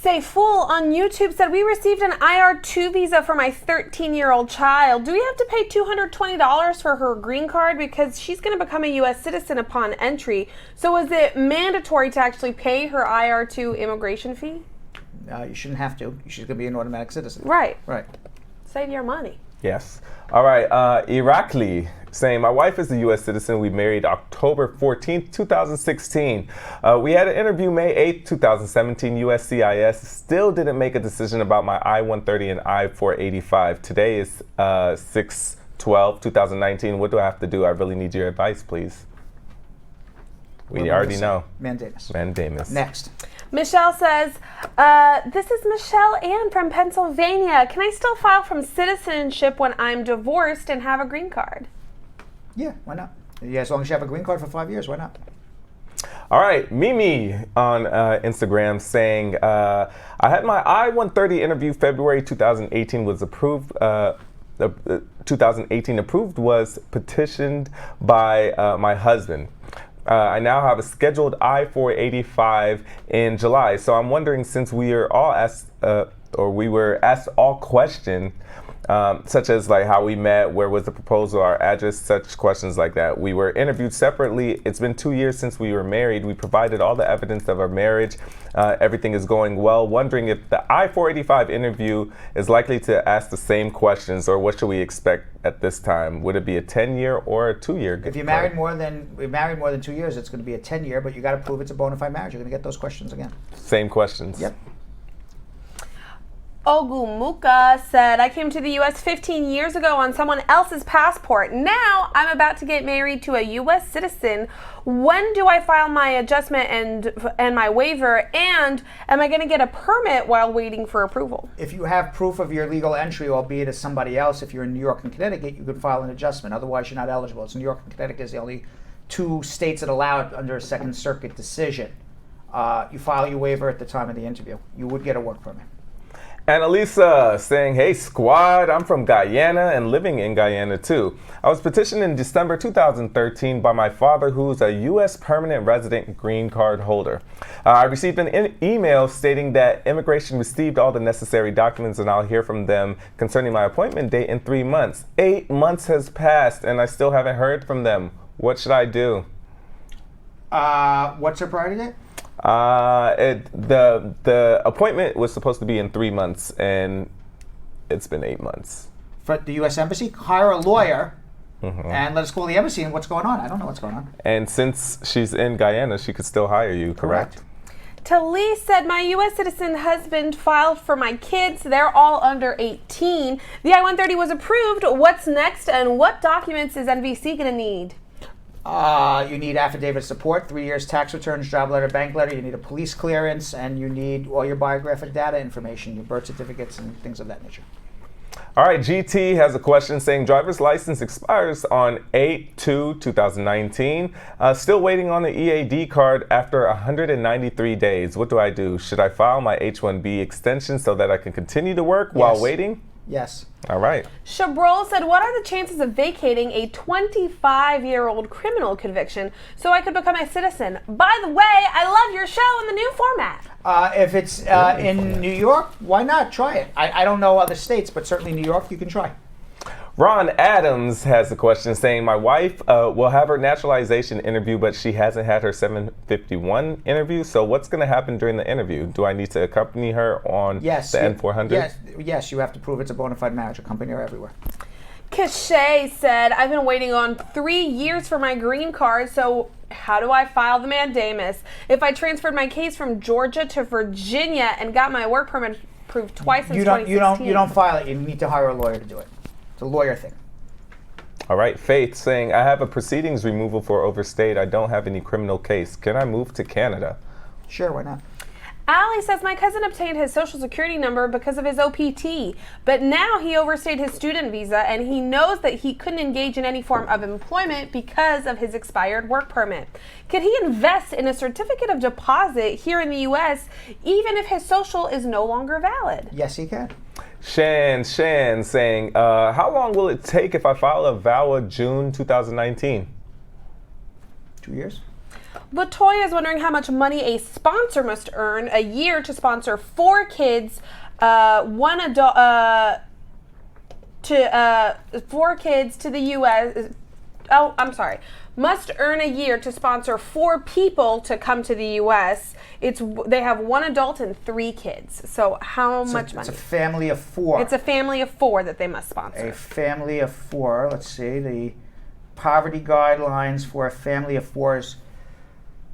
Say Fool on YouTube said, we received an IR2 visa for my 13-year-old child. Do we have to pay $220 for her green card because she's going to become a U.S. citizen upon entry? So is it mandatory to actually pay her IR2 immigration fee? You shouldn't have to. She's going to be an automatic citizen. Right. Right. Save your money. Yes. All right. Irakli saying, my wife is a U.S. citizen. We married October 14th, 2016. We had an interview May 8th, 2017, USCIS. Still didn't make a decision about my I-130 and I-485. Today is 6/12/2019. What do I have to do? I really need your advice, please. We already know. Mandamus. Mandamus. Next. Michelle says, this is Michelle Ann from Pennsylvania. Can I still file from citizenship when I'm divorced and have a green card? Yeah, why not? Yeah, as long as you have a green card for 5 years, why not? All right, Mimi on Instagram saying, I had my I-130 interview February 2018 was approved. 2018 approved was petitioned by my husband. I now have a scheduled I-485 in July. So I'm wondering, since we are all asked, or we were asked all questions, such as like how we met, where was the proposal, our address, such questions like that. We were interviewed separately. It's been 2 years since we were married. We provided all the evidence of our marriage. Everything is going well. Wondering if the I-485 interview is likely to ask the same questions, or what should we expect at this time? Would it be a 10-year or a 2-year? If you're married more than 2 years, it's going to be a 10-year, but you got to prove it's a bona fide marriage. You're going to get those questions again. Same questions. Yep. Ogumuka said, I came to the U.S. 15 years ago on someone else's passport. Now I'm about to get married to a U.S. citizen. When do I file my adjustment and my waiver? And am I going to get a permit while waiting for approval? If you have proof of your legal entry, albeit as somebody else, if you're in New York and Connecticut, you could file an adjustment. Otherwise, you're not eligible. It's New York and Connecticut is the only two states that allow it under a Second Circuit decision. You file your waiver at the time of the interview. You would get a work permit. And Elisa saying, hey squad, I'm from Guyana and living in Guyana too. I was petitioned in December 2013 by my father, who's a U.S. permanent resident green card holder. I received an email stating that immigration received all the necessary documents and I'll hear from them concerning my appointment date in 3 months. 8 months has passed and I still haven't heard from them. What should I do? What's your priority date? The appointment was supposed to be in 3 months, and it's been 8 months. For the U.S. Embassy, hire a lawyer and let us call the embassy and what's going on. I don't know what's going on. And since she's in Guyana, she could still hire you, correct? Talise said, my U.S. citizen husband filed for my kids. They're all under 18. The I-130 was approved. What's next, and what documents is NVC going to need? You need affidavit support, 3 years tax returns, job letter, bank letter. You need a police clearance, and you need all your biographic data information, your birth certificates, and things of that nature. All right, GT has a question saying driver's license expires on 8/2/2019. Still waiting on the EAD card after 193 days. What do I do? Should I file my H-1B extension so that I can continue to work while waiting? Yes. All right. Shabrol said, what are the chances of vacating a 25-year-old criminal conviction so I could become a citizen? By the way, I love your show in the new format. If it's in New York, why not? Try it. I don't know other states, but certainly New York, you can try. Ron Adams has a question saying, my wife will have her naturalization interview, but she hasn't had her 751 interview. So what's going to happen during the interview? Do I need to accompany her on the N400? Yes, you have to prove it's a bona fide marriage. Accompany her everywhere. Cachet said, I've been waiting on 3 years for my green card, so how do I file the mandamus? If I transferred my case from Georgia to Virginia and got my work permit approved twice since 2016. You don't file it. You need to hire a lawyer to do it. It's a lawyer thing. All right, Faith saying, I have a proceedings removal for overstayed. I don't have any criminal case. Can I move to Canada? Sure, why not? Allie says, my cousin obtained his social security number because of his OPT, but now he overstayed his student visa and he knows that he couldn't engage in any form of employment because of his expired work permit. Could he invest in a certificate of deposit here in the U.S. even if his social is no longer valid? Yes, he can. Shan saying, how long will it take if I file a VAWA June 2019? 2 years. Latoya is wondering how much money a sponsor must earn a year to sponsor 4 kids, 1 adult, 4 kids to the U.S. Oh, I'm sorry. Must earn a year to sponsor 4 people to come to the U.S. They have 1 adult and 3 kids. So how much money? It's a family of 4. It's a family of 4 that they must sponsor. A family of 4. Let's see. The poverty guidelines for a family of 4 is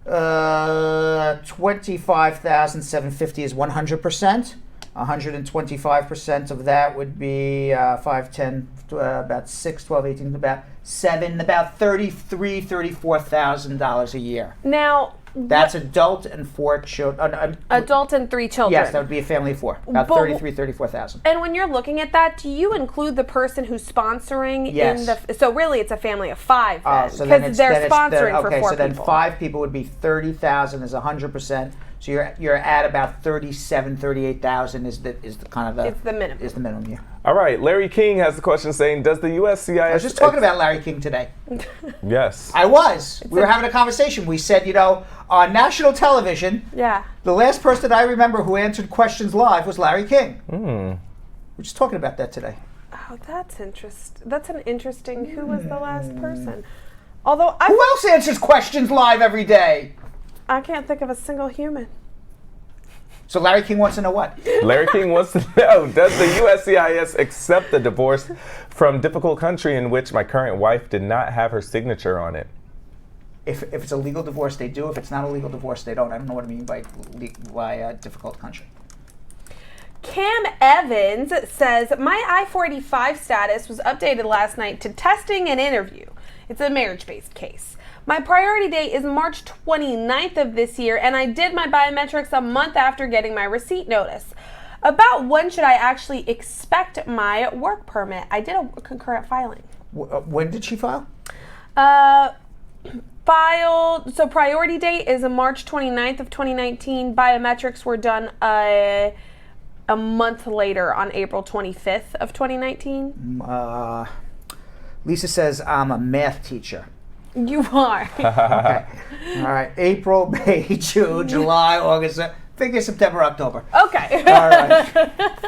25,750 is 100%. 125% of that would be 5, 10, about 6, 12, 18, about 7, about $34,000 a year. Now, that's adult and 4 children. Adult and 3 children. Yes, that would be a family of 4. About $34,000. And when you're looking at that, do you include the person who's sponsoring Yes. in the? So really, it's a family of 5 then, So then because they're sponsoring for 4 people. So then 5 people would be 30,000 is 100%. So you're at about 38,000 is the kind of the. It's the minimum. Is the minimum, yeah. All right, Larry King has the question saying, does the USCIS... I was just talking about Larry King today. Yes. I was. We were having a conversation. We said, on national television, the last person I remember who answered questions live was Larry King. We're just talking about that today. Oh, that's interesting. That's an interesting. Who was the last person? Although who else answers questions live every day? I can't think of a single human. So Larry King wants to know what? Larry King wants to know, does the USCIS accept the divorce from difficult country in which my current wife did not have her signature on it? If it's a legal divorce, they do. If it's not a legal divorce, they don't. I don't know what I mean by difficult country. Cam Evans says, my I-485 status was updated last night to testing and interview. It's a marriage-based case. My priority date is March 29th of this year, and I did my biometrics a month after getting my receipt notice. About when should I actually expect my work permit? I did a concurrent filing. When did she file? So priority date is March 29th of 2019. Biometrics were done a month later on April 25th of 2019. Lisa says, I'm a math teacher. You are. Okay. All right. April, May, June, July, August, figure September, October. Okay. All right.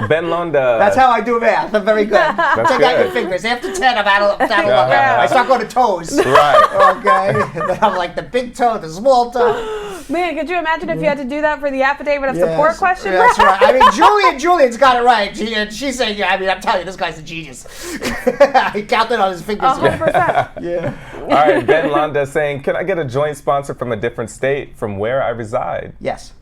Ben Londa. That's how I do math. I'm very good. Check out your fingers. After 10, I'm out of luck. I start going to toes. Right. Okay. And then I'm like the big toe, the small toe. Man, could you imagine if you had to do that for the affidavit of support question? That's right. I mean, Julian's got it right. She's saying, I'm telling you, this guy's a genius. He counted on his fingers. 100%. Yeah. All right, Ben Londa saying, can I get a joint sponsor from a different state from where I reside? Yes.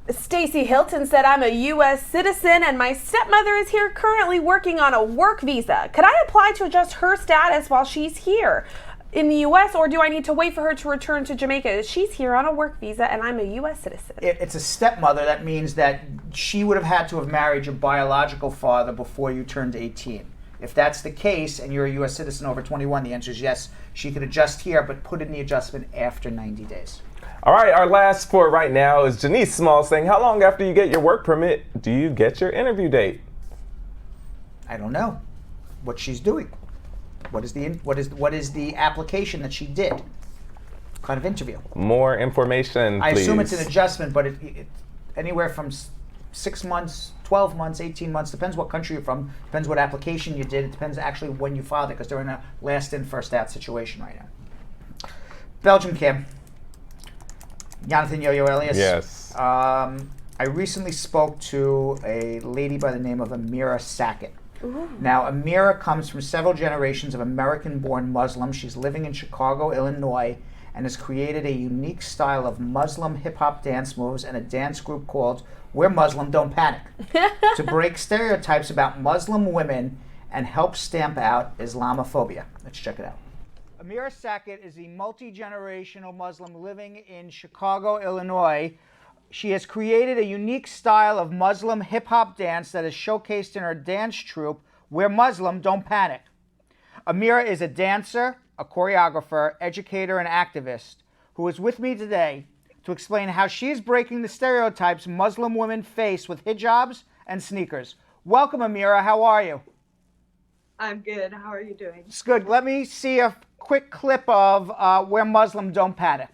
Stacy Hilton said, I'm a U.S. citizen and my stepmother is here currently working on a work visa. Could I apply to adjust her status while she's here in the U.S. or do I need to wait for her to return to Jamaica? She's here on a work visa and I'm a U.S. citizen. It's a stepmother. That means that she would have had to have married your biological father before you turned 18. If that's the case and you're a U.S. citizen over 21, the answer is yes. She could adjust here, but put in the adjustment after 90 days. All right, our last for right now is Janice Small saying, how long after you get your work permit do you get your interview date? I don't know what she's doing. What is the application that she did? What kind of interview? More information, please. I assume it's an adjustment, but it anywhere from 6 months, 12 months, 18 months, depends what country you're from, depends what application you did, it depends actually when you filed it, because they're in a last in, first out situation right now. Belgium, Kim. Yonathan Yo-Yo Elias. Yes. I recently spoke to a lady by the name of Amirah Sackett. Now, Amirah comes from several generations of American-born Muslims. She's living in Chicago, Illinois, and has created a unique style of Muslim hip-hop dance moves and a dance group called We're Muslim, Don't Panic, to break stereotypes about Muslim women and help stamp out Islamophobia. Let's check it out. Amirah Sackett is a multi-generational Muslim living in Chicago, Illinois. She has created a unique style of Muslim hip-hop dance that is showcased in her dance troupe, We're Muslim, Don't Panic. Amirah is a dancer, a choreographer, educator, and activist who is with me today to explain how she is breaking the stereotypes Muslim women face with hijabs and sneakers. Welcome, Amirah. How are you? I'm good. How are you doing? It's good. Let me see a quick clip of We're Muslim, Don't Panic.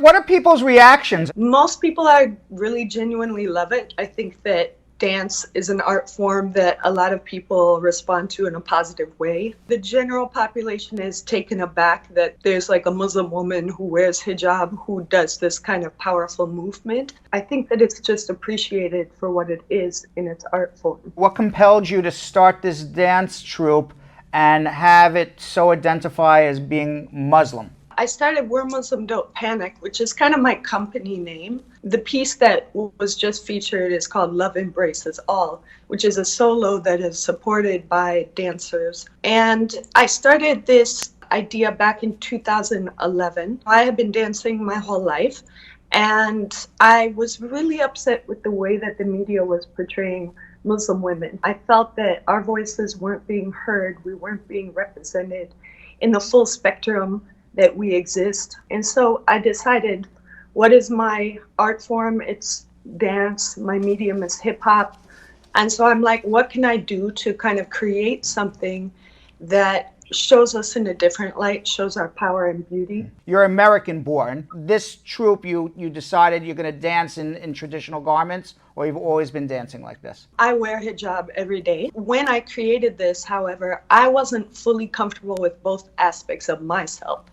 What are people's reactions? Most people are really genuinely love it. I think that dance is an art form that a lot of people respond to in a positive way. The general population is taken aback that there's like a Muslim woman who wears hijab who does this kind of powerful movement. I think that it's just appreciated for what it is in its art form. What compelled you to start this dance troupe and have it so identify as being Muslim? I started We're Muslim, Don't Panic, which is kind of my company name. The piece that was just featured is called Love Embraces All, which is a solo that is supported by dancers. And I started this idea back in 2011. I have been dancing my whole life, and I was really upset with the way that the media was portraying Muslim women. I felt that our voices weren't being heard, we weren't being represented in the full spectrum that we exist. And so I decided, what is my art form? It's dance. My medium is hip hop. And so I'm like, what can I do to kind of create something that shows us in a different light, shows our power and beauty? You're American born. This troupe, you decided you're going to dance in traditional garments, or you've always been dancing like this? I wear hijab every day. When I created this, however, I wasn't fully comfortable with both aspects of myself.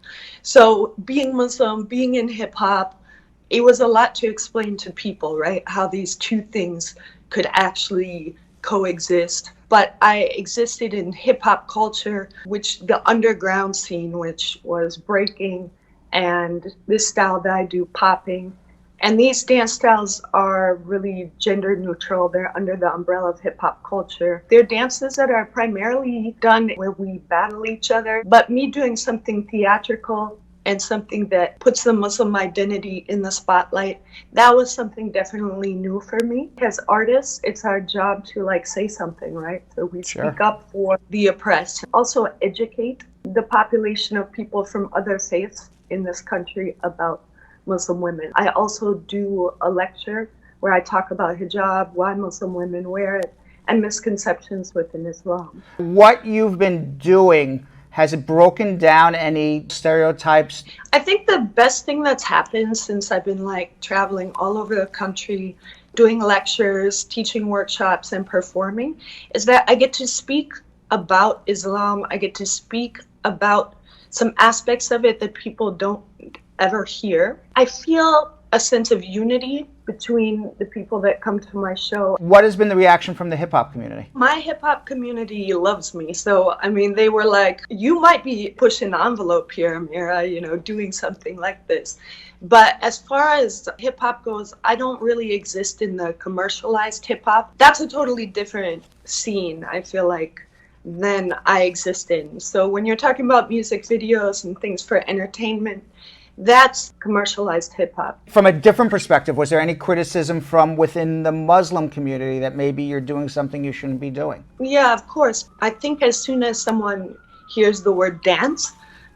So being Muslim, being in hip hop, it was a lot to explain to people, right? How these two things could actually coexist. But I existed in hip hop culture, which the underground scene, which was breaking, and this style that I do, popping. And these dance styles are really gender neutral. They're under the umbrella of hip hop culture. They're dances that are primarily done where we battle each other. But me doing something theatrical and something that puts the Muslim identity in the spotlight, that was something definitely new for me. As artists, it's our job to say something, right? So we speak up for the oppressed. Also educate the population of people from other faiths in this country about Muslim women. I also do a lecture where I talk about hijab, why Muslim women wear it, and misconceptions within Islam. What you've been doing, has it broken down any stereotypes? I think the best thing that's happened since I've been traveling all over the country, doing lectures, teaching workshops, and performing, is that I get to speak about Islam. I get to speak about some aspects of it that people don't ever hear. I feel a sense of unity between the people that come to my show. What has been the reaction from the hip-hop community? My hip-hop community loves me. So, they were like, you might be pushing the envelope here, Amirah, doing something like this. But as far as hip-hop goes, I don't really exist in the commercialized hip-hop. That's a totally different scene, I feel like, than I exist in. So when you're talking about music videos and things for entertainment, That's commercialized hip hop. From a different perspective, was there any criticism from within the Muslim community that maybe you're doing something you shouldn't be doing? Yeah, of course. I think as soon as someone hears the word dance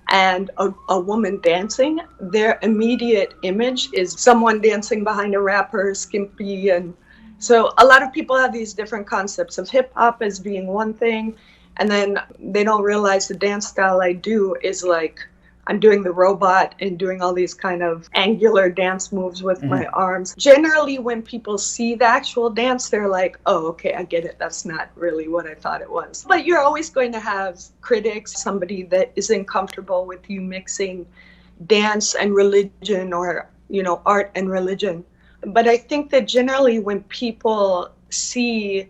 and a woman dancing, their immediate image is someone dancing behind a rapper, skimpy. And so a lot of people have these different concepts of hip hop as being one thing, and then they don't realize the dance style I do is like, I'm doing the robot and doing all these kind of angular dance moves with my arms. Generally, when people see the actual dance, they're like, oh, okay, I get it. That's not really what I thought it was. But you're always going to have critics, somebody that isn't comfortable with you mixing dance and religion, or, you know, art and religion. But I think that generally when people see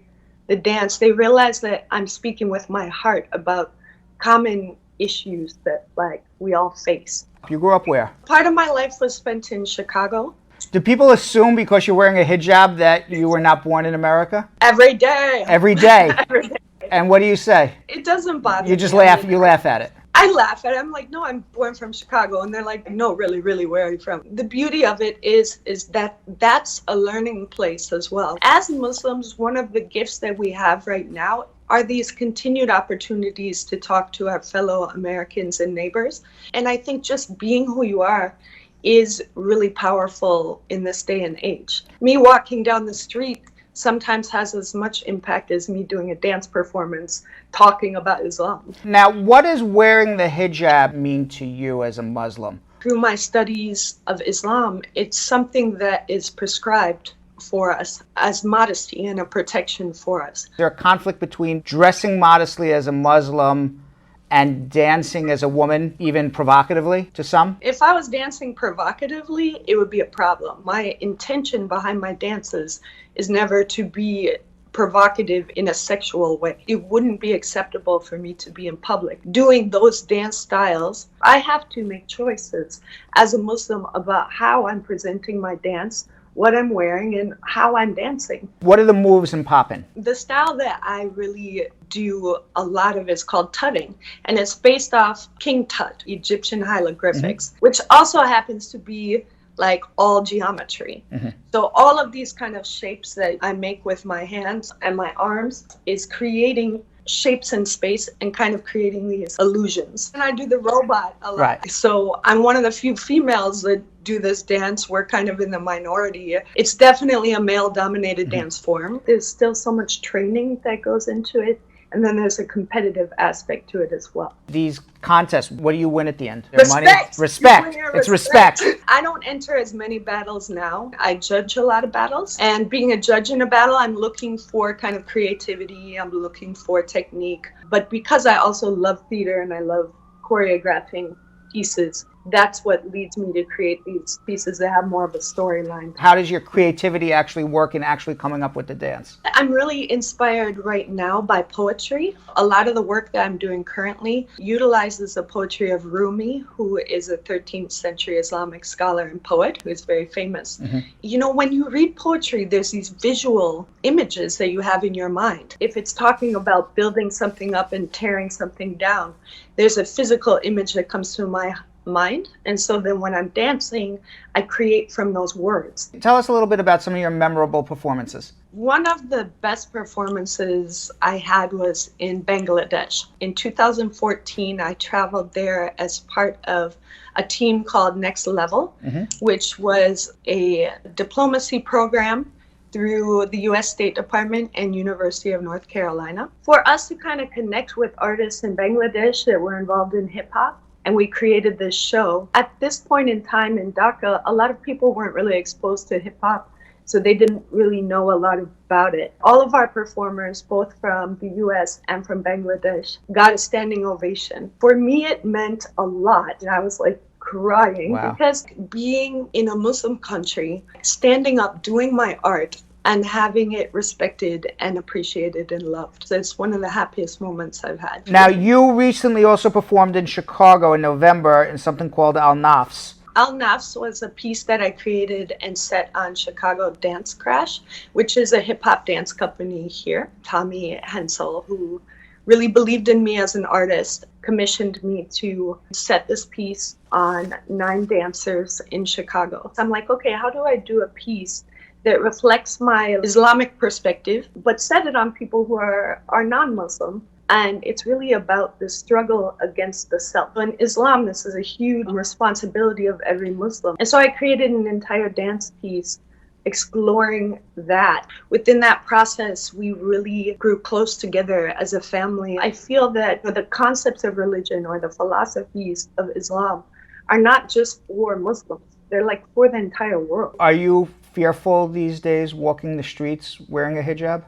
the dance, they realize that I'm speaking with my heart about common issues that like we all face. You grew up where? Part of my life was spent in Chicago. Do people assume because you're wearing a hijab that you were not born in America? Every day. Every day. Every day. And what do you say? It doesn't bother You just me. laugh. You laugh at it. I laugh at it. I'm like, no, I'm born from Chicago. And they're like, no, really, where are you from? The beauty of it is that that's a learning place as well. As Muslims, one of the gifts that we have right now are these continued opportunities to talk to our fellow Americans and neighbors. And I think just being who you are is really powerful in this day and age. Me walking down the street sometimes has as much impact as me doing a dance performance talking about Islam. Now, what does wearing the hijab mean to you as a Muslim? Through my studies of Islam, it's something that is prescribed for us as modesty and a protection for us. Is there a conflict between dressing modestly as a Muslim and dancing as a woman, even provocatively to some? If I was dancing provocatively, it would be a problem. My intention behind my dances is never to be provocative in a sexual way. It wouldn't be acceptable for me to be in public doing those dance styles. I have to make choices as a Muslim about how I'm presenting my dance, what I'm wearing, and how I'm dancing. What are the moves in poppin'? The style that I really do a lot of is called tutting, and it's based off King Tut, Egyptian hieroglyphics, which also happens to be like all geometry. So all of these kind of shapes that I make with my hands and my arms is creating shapes in space and kind of creating these illusions. And I do the robot a lot. Right. So I'm one of the few females that do this dance. We're kind of in the minority. It's definitely a male-dominated dance form. There's still so much training that goes into it. And then there's a competitive aspect to it as well. These contests, what do you win at the end? Respect. Respect. It's respect. I don't enter as many battles now. I judge a lot of battles. And being a judge in a battle, I'm looking for kind of creativity. I'm looking for technique. But because I also love theater and I love choreographing pieces, that's what leads me to create these pieces that have more of a storyline. How does your creativity actually work in actually coming up with the dance? I'm really inspired right now by poetry. A lot of the work that I'm doing currently utilizes the poetry of Rumi, who is a 13th century Islamic scholar and poet who is very famous. You know, when you read poetry, there's these visual images that you have in your mind. If it's talking about building something up and tearing something down, there's a physical image that comes to my mind, and so then when I'm dancing, I create from those words. Tell us a little bit about some of your memorable performances. One of the best performances I had was in Bangladesh. In 2014, I traveled there as part of a team called Next Level, which was a diplomacy program through the U.S. State Department and University of North Carolina for us to kind of connect with artists in Bangladesh that were involved in hip hop. And we created this show. At this point in time in Dhaka, a lot of people weren't really exposed to hip hop, so they didn't really know a lot about it. All of our performers, both from the US and from Bangladesh, got a standing ovation. For me, it meant a lot. And I was like crying because being in a Muslim country, standing up, doing my art, and having it respected and appreciated and loved. So it's one of the happiest moments I've had. Now, you recently also performed in Chicago in November in something called Al Nafs. Al Nafs was a piece that I created and set on Chicago Dance Crash, which is a hip-hop dance company here. Tommy Hensel, who really believed in me as an artist, commissioned me to set this piece on 9 dancers in Chicago. So I'm like, okay, how do I do a piece that reflects my Islamic perspective, but set it on people who are non-Muslim? And it's really about the struggle against the self. In Islam, this is a huge responsibility of every Muslim. And so I created an entire dance piece exploring that. Within that process, we really grew close together as a family. I feel that the concepts of religion or the philosophies of Islam are not just for Muslims. They're like for the entire world. Are you fearful these days walking the streets wearing a hijab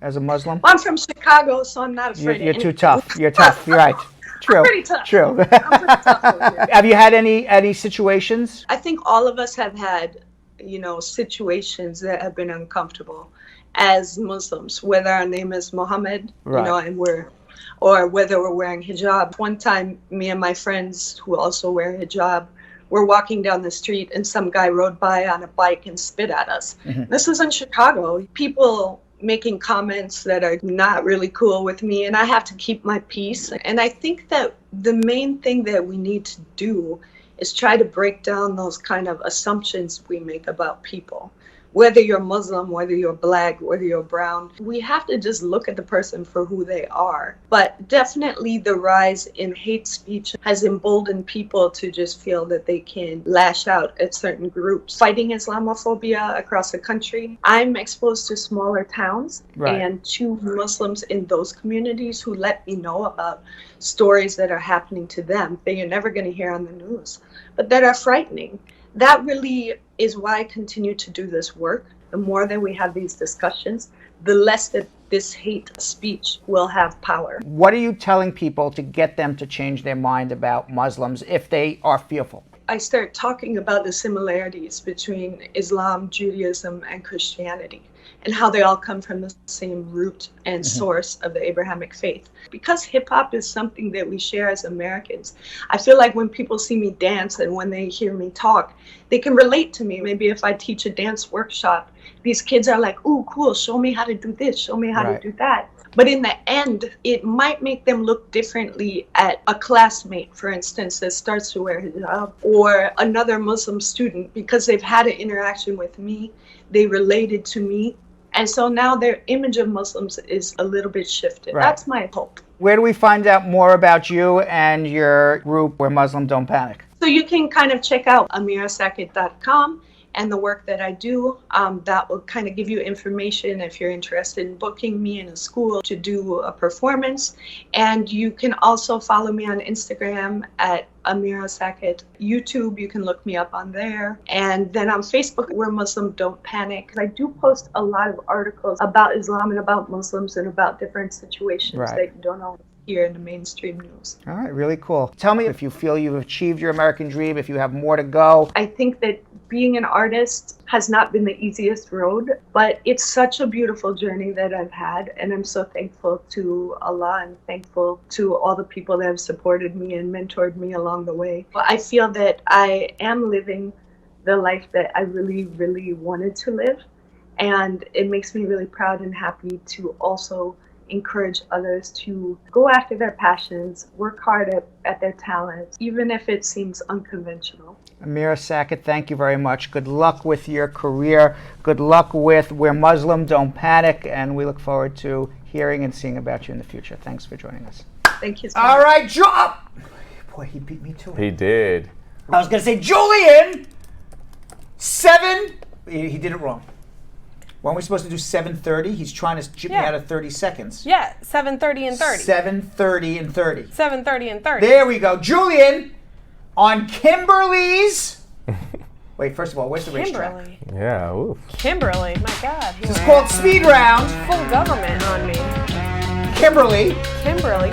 as a Muslim? Well, I'm from Chicago, so I'm not afraid. You're too tough. You're tough. You're right. True. I'm pretty tough. True. I'm pretty tough over here. Have you had any situations? I think all of us have had, situations that have been uncomfortable as Muslims, whether our name is Muhammad, Right. or whether we're wearing hijab. One time, me and my friends who also wear hijab were walking down the street and some guy rode by on a bike and spit at us. This is in Chicago. People making comments that are not really cool with me, and I have to keep my peace. And I think that the main thing that we need to do is try to break down those kind of assumptions we make about people. Whether you're Muslim, whether you're black, whether you're brown, we have to just look at the person for who they are. But definitely the rise in hate speech has emboldened people to just feel that they can lash out at certain groups. Fighting Islamophobia across the country, I'm exposed to smaller towns and to Muslims in those communities who let me know about stories that are happening to them that you're never going to hear on the news, but that are frightening. That really is why I continue to do this work. The more that we have these discussions, the less that this hate speech will have power. What are you telling people to get them to change their mind about Muslims if they are fearful? I start talking about the similarities between Islam, Judaism, and Christianity, and how they all come from the same root and source of the Abrahamic faith. Because hip hop is something that we share as Americans, I feel like when people see me dance and when they hear me talk, they can relate to me. Maybe if I teach a dance workshop, these kids are like, ooh, cool, show me how to do this, show me how to do that. But in the end, it might make them look differently at a classmate, for instance, that starts to wear hijab, or another Muslim student, because they've had an interaction with me, they related to me, and so now their image of Muslims is a little bit shifted. Right. That's my hope. Where do we find out more about you and your group, Where Muslim Don't Panic? So you can kind of check out amirahsackett.com. And the work that I do, that will kind of give you information if you're interested in booking me in a school to do a performance. And you can also follow me on Instagram at Amirah Sackett. YouTube, you can look me up on there. And then on Facebook, Where Muslim Don't Panic. I do post a lot of articles about Islam and about Muslims and about different situations that you don't always hear in the mainstream news. All right, really cool. Tell me if you feel you've achieved your American dream, if you have more to go. I think that being an artist has not been the easiest road, but it's such a beautiful journey that I've had, and I'm so thankful to Allah and thankful to all the people that have supported me and mentored me along the way. I feel that I am living the life that I really, really wanted to live, and it makes me really proud and happy to also encourage others to go after their passions, work hard at their talents, even if it seems unconventional. Amirah Sackett, thank you very much. Good luck with your career. Good luck with Where Muslim Don't Panic, and we look forward to hearing and seeing about you in the future. Thanks for joining us. Thank you so All much. right, boy, he beat me to it. He did. I was going to say, Julian, 7. He did it wrong. Weren't we supposed to do 7:30? He's trying to chip me out of 30 seconds. Yeah, 7:30 and 30. 7:30 and 30. 7:30 and 30. There we go. Julian, on Kimberly's. Wait, first of all, where's the racetrack? Kimberly. Yeah, oof. Kimberly, my God. This is called Speed Round. Full government on me. Kimberly. Kimberly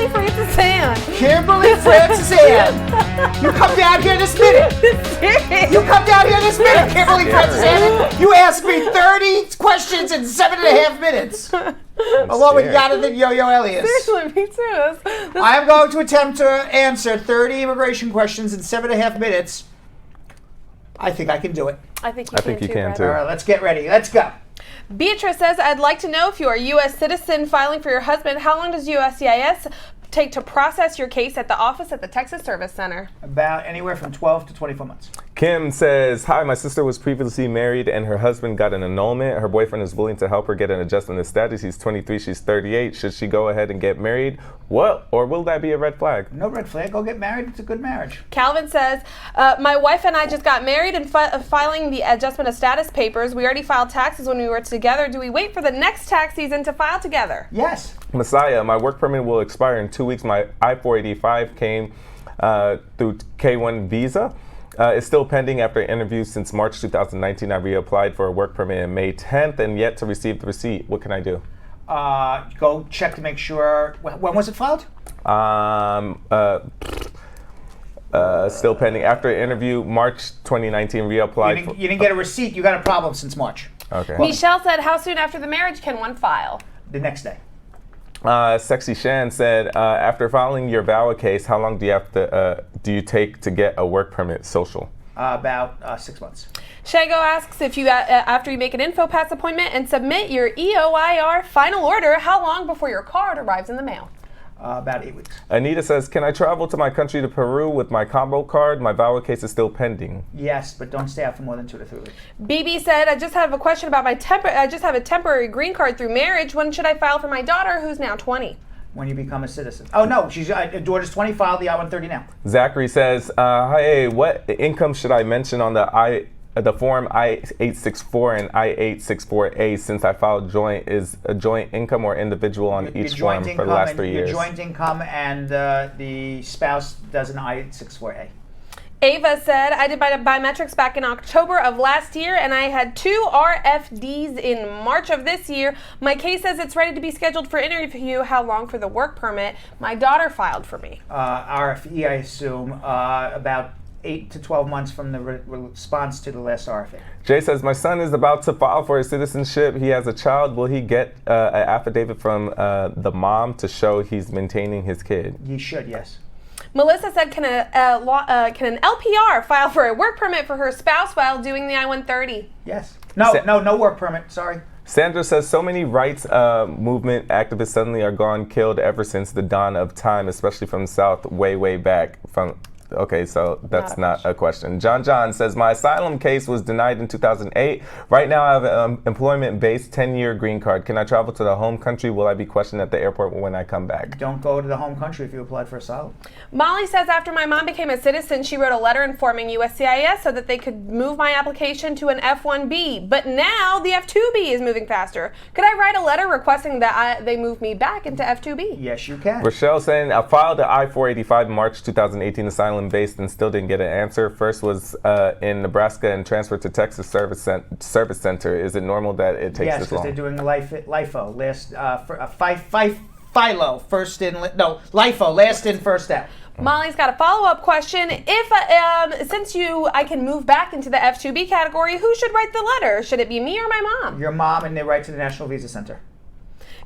Francis Ann. Kimberly Francis Ann. You come down here this minute. You come down here this minute, Kimberly Francis Ann. You asked me 30 questions in 7.5 minutes. Along with Yonathan Yo-Yo Elias. Seriously, me too. I am going to attempt to answer 30 immigration questions in 7.5 minutes. I think I can do it. I think you can too, too. All right, let's get ready. Let's go. Beatrice says, I'd like to know if you are a U.S. citizen filing for your husband, how long does USCIS take to process your case at the office at the Texas Service Center? About anywhere from 12 to 24 months. Kim says, hi, my sister was previously married and her husband got an annulment. Her boyfriend is willing to help her get an adjustment of status. He's 23, she's 38. Should she go ahead and get married? What? Or will that be a red flag? No red flag. Go get married. It's a good marriage. Calvin says, my wife and I just got married and filing the adjustment of status papers. We already filed taxes when we were together. Do we wait for the next tax season to file together? Yes. Messiah, my work permit will expire in 2 weeks. My I-485 came through K-1 visa. It's still pending after interviews since March 2019. I reapplied for a work permit on May 10th and yet to receive the receipt. What can I do? Go check to make sure. When was it filed? Still pending. After interview, March 2019, reapplied. You didn't get a receipt. You got a problem since March. Okay. Michelle said, how soon after the marriage can one file? The next day. Sexy Shan said, after filing your VAWA case, how long do you take to get a work permit social? About 6 months. Shago asks if you, after you make an InfoPass appointment and submit your EOIR final order, how long before your card arrives in the mail? About 8 weeks. Anita says, can I travel to my country to Peru with my combo card? My VAWA case is still pending. Yes, but don't stay out for more than 2 to 3 weeks. BB said, I just have a question about I just have a temporary green card through marriage. When should I file for my daughter, who's now 20? When you become a citizen. Oh, no, she's daughter's 20, file the I-130 now. Zachary says, hey, what income should I mention on the Form I-864 and I-864A since I filed joint? Is a joint income or individual on each form for the last 3 years? Your joint income and the spouse does an I-864A. Ava said, I did my biometrics back in October of last year and I had 2 RFDs in March of this year. My case says it's ready to be scheduled for interview. How long for the work permit? My daughter filed for me. RFE, I assume, about 8 to 12 months from the response to the last RFA. Jay says, my son is about to file for his citizenship. He has a child. Will he get an affidavit from the mom to show he's maintaining his kid? He should, yes. Melissa said, can an LPR file for a work permit for her spouse while doing the I-130? Yes. No work permit, sorry. Sandra says, so many rights movement activists suddenly are gone, killed ever since the dawn of time, especially from the South, way back from... Okay, so that's not a question. John says, my asylum case was denied in 2008. Right now I have an employment-based 10-year green card. Can I travel to the home country? Will I be questioned at the airport when I come back? Don't go to the home country if you applied for asylum. Molly says, after my mom became a citizen, she wrote a letter informing USCIS so that they could move my application to an F-1B. But now the F-2B is moving faster. Could I write a letter requesting that they move me back into F-2B? Yes, you can. Rochelle saying, I filed the I-485 in March 2018 asylum based and still didn't get an answer. First was in Nebraska and transferred to Texas Service Center. Is it normal that it takes this long? Yes, because they're doing LIFO, FILO, first in, no, LIFO, last in, first out. Molly's got a follow-up question. If, since I can move back into the F-2B category, who should write the letter? Should it be me or my mom? Your mom, and they write to the National Visa Center.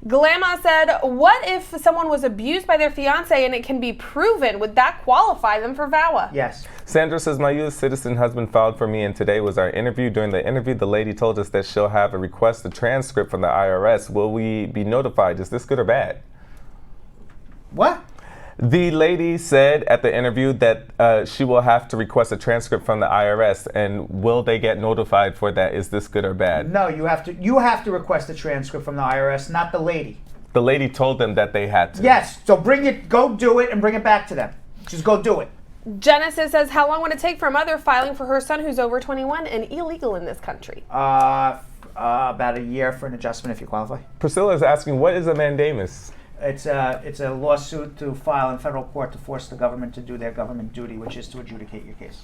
Glama said, what if someone was abused by their fiance and it can be proven? Would that qualify them for VAWA? Yes. Sandra says, my U.S. citizen husband filed for me and today was our interview. During the interview, the lady told us that she'll have a request, a transcript from the IRS. Will we be notified? Is this good or bad? What? The lady said at the interview that she will have to request a transcript from the IRS, and will they get notified for that? Is this good or bad? No, you have to request a transcript from the IRS, not the lady. The lady told them that they had to. Yes, so go do it and bring it back to them. Just go do it. Genesis says, how long would it take for a mother filing for her son who's over 21 and illegal in this country? About a year for an adjustment if you qualify. Priscilla is asking, what is a mandamus? It's a lawsuit to file in federal court to force the government to do their government duty, which is to adjudicate your case.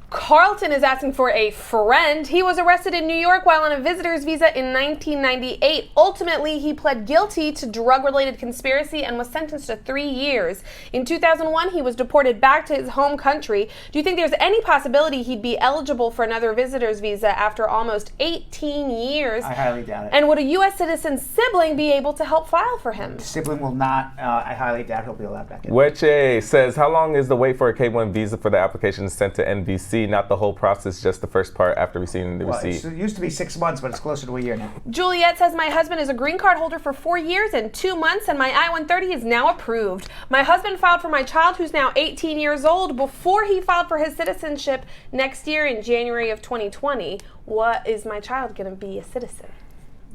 Carlton is asking for a friend. He was arrested in New York while on a visitor's visa in 1998. Ultimately, he pled guilty to drug-related conspiracy and was sentenced to 3 years. In 2001, he was deported back to his home country. Do you think there's any possibility he'd be eligible for another visitor's visa after almost 18 years? I highly doubt it. And would a U.S. citizen's sibling be able to help file for him? The sibling will not. I highly doubt he'll be allowed back in. Weche says, how long is the wait for a K-1 visa for the application sent to NVC? receipt, not the whole process, just the first part after receiving the receipt. It used to be 6 months, but it's closer to a year now. Juliet says, my husband is a green card holder for 4 years and 2 months, and my I-130 is now approved. My husband filed for my child, who's now 18 years old, before he filed for his citizenship next year in January of 2020. What is my child going to be a citizen?